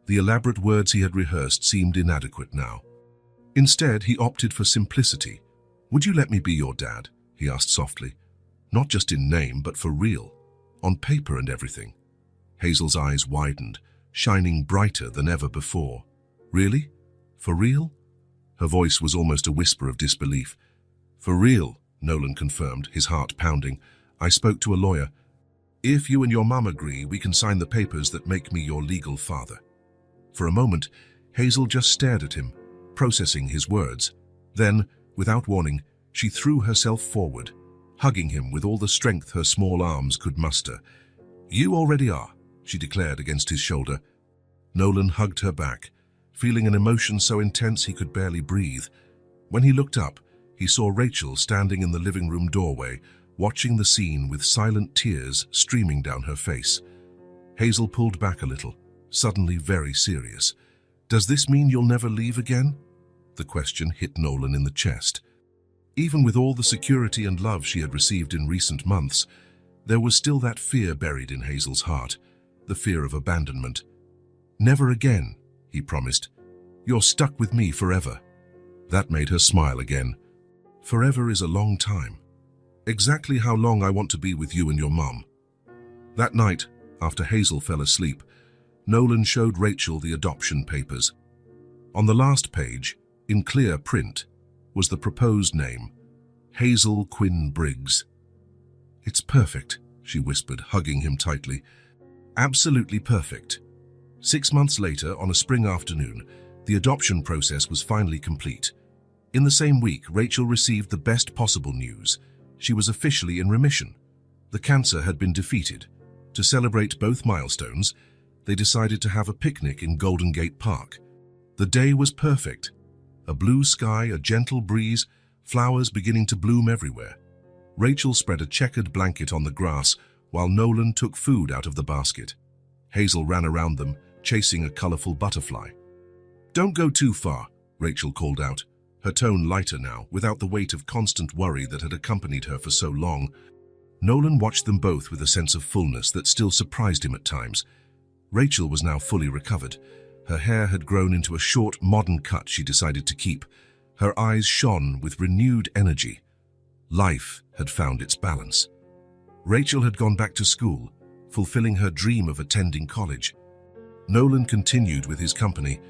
The elaborate words he had rehearsed seemed inadequate now. Instead, he opted for simplicity. Would you let me be your dad? He asked softly. Not just in name, but for real. On paper and everything. Hazel's eyes widened, shining brighter than ever before. Really? For real? Her voice was almost a whisper of disbelief. For real, Nolan confirmed, his heart pounding. I spoke to a lawyer. If you and your mum agree, we can sign the papers that make me your legal father. For a moment, Hazel just stared at him, processing his words. Then, without warning, she threw herself forward, hugging him with all the strength her small arms could muster. You already are, she declared against his shoulder. Nolan hugged her back, feeling an emotion so intense he could barely breathe. When he looked up, he saw Rachel standing in the living room doorway, watching the scene with silent tears streaming down her face. Hazel pulled back a little, suddenly very serious. Does this mean you'll never leave again? The question hit Nolan in the chest. Even with all the security and love she had received in recent months, there was still that fear buried in Hazel's heart, the fear of abandonment. Never again, he promised. You're stuck with me forever. That made her smile again. Forever is a long time. Exactly how long I want to be with you and your mum. That night, after Hazel fell asleep, Nolan showed Rachel the adoption papers. On the last page, in clear print, was the proposed name, Hazel Quinn Briggs. It's perfect, she whispered, hugging him tightly. Absolutely perfect. 6 months later, on a spring afternoon, the adoption process was finally complete. In the same week, Rachel received the best possible news. She was officially in remission. The cancer had been defeated. To celebrate both milestones, they decided to have a picnic in Golden Gate Park. The day was perfect. A blue sky, a gentle breeze, flowers beginning to bloom everywhere. Rachel spread a checkered blanket on the grass while Nolan took food out of the basket. Hazel ran around them, chasing a colorful butterfly. Don't go too far, Rachel called out, her tone lighter now, without the weight of constant worry that had accompanied her for so long. Nolan watched them both with a sense of fullness that still surprised him at times. Rachel was now fully recovered. Her hair had grown into a short, modern cut she decided to keep. Her eyes shone with renewed energy. Life had found its balance. Rachel had gone back to school, fulfilling her dream of attending college. Nolan continued with his company,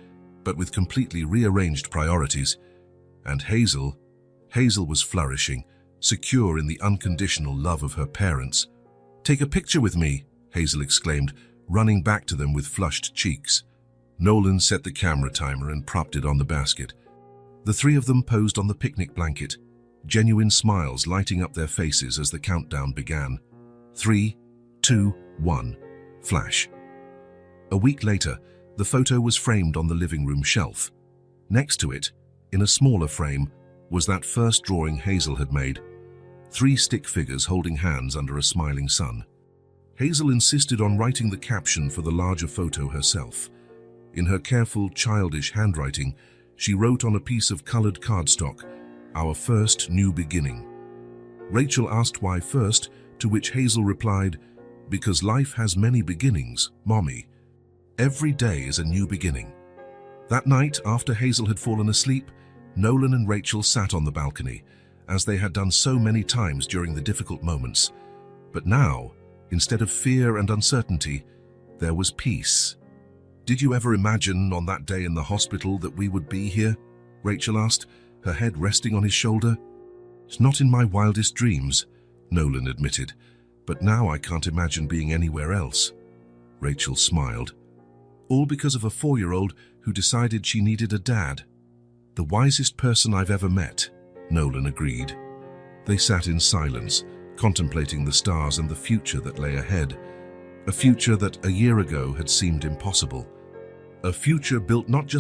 but with completely rearranged priorities. And Hazel was flourishing, secure in the unconditional love of her parents. Take a picture with me, Hazel exclaimed, running back to them with flushed cheeks. Nolan set the camera timer and propped it on the basket. The three of them posed on the picnic blanket, genuine smiles lighting up their faces as the countdown began. 3, 2, 1, flash. A week later, the photo was framed on the living room shelf. Next to it, in a smaller frame, was that first drawing Hazel had made. 3 stick figures holding hands under a smiling sun. Hazel insisted on writing the caption for the larger photo herself. In her careful, childish handwriting, she wrote on a piece of colored cardstock, "Our first new beginning." Rachel asked why first, to which Hazel replied, "Because life has many beginnings, Mommy. Every day is a new beginning." That night, after Hazel had fallen asleep, Nolan and Rachel sat on the balcony, as they had done so many times during the difficult moments. But now, instead of fear and uncertainty, there was peace. "Did you ever imagine on that day in the hospital that we would be here?" Rachel asked, her head resting on his shoulder. "It's not in my wildest dreams," Nolan admitted, "but now I can't imagine being anywhere else." Rachel smiled. "All because of a 4-year-old who decided she needed a dad." "The wisest person I've ever met," Nolan agreed. They sat in silence, contemplating the stars and the future that lay ahead. A future that a year ago had seemed impossible. A future built not just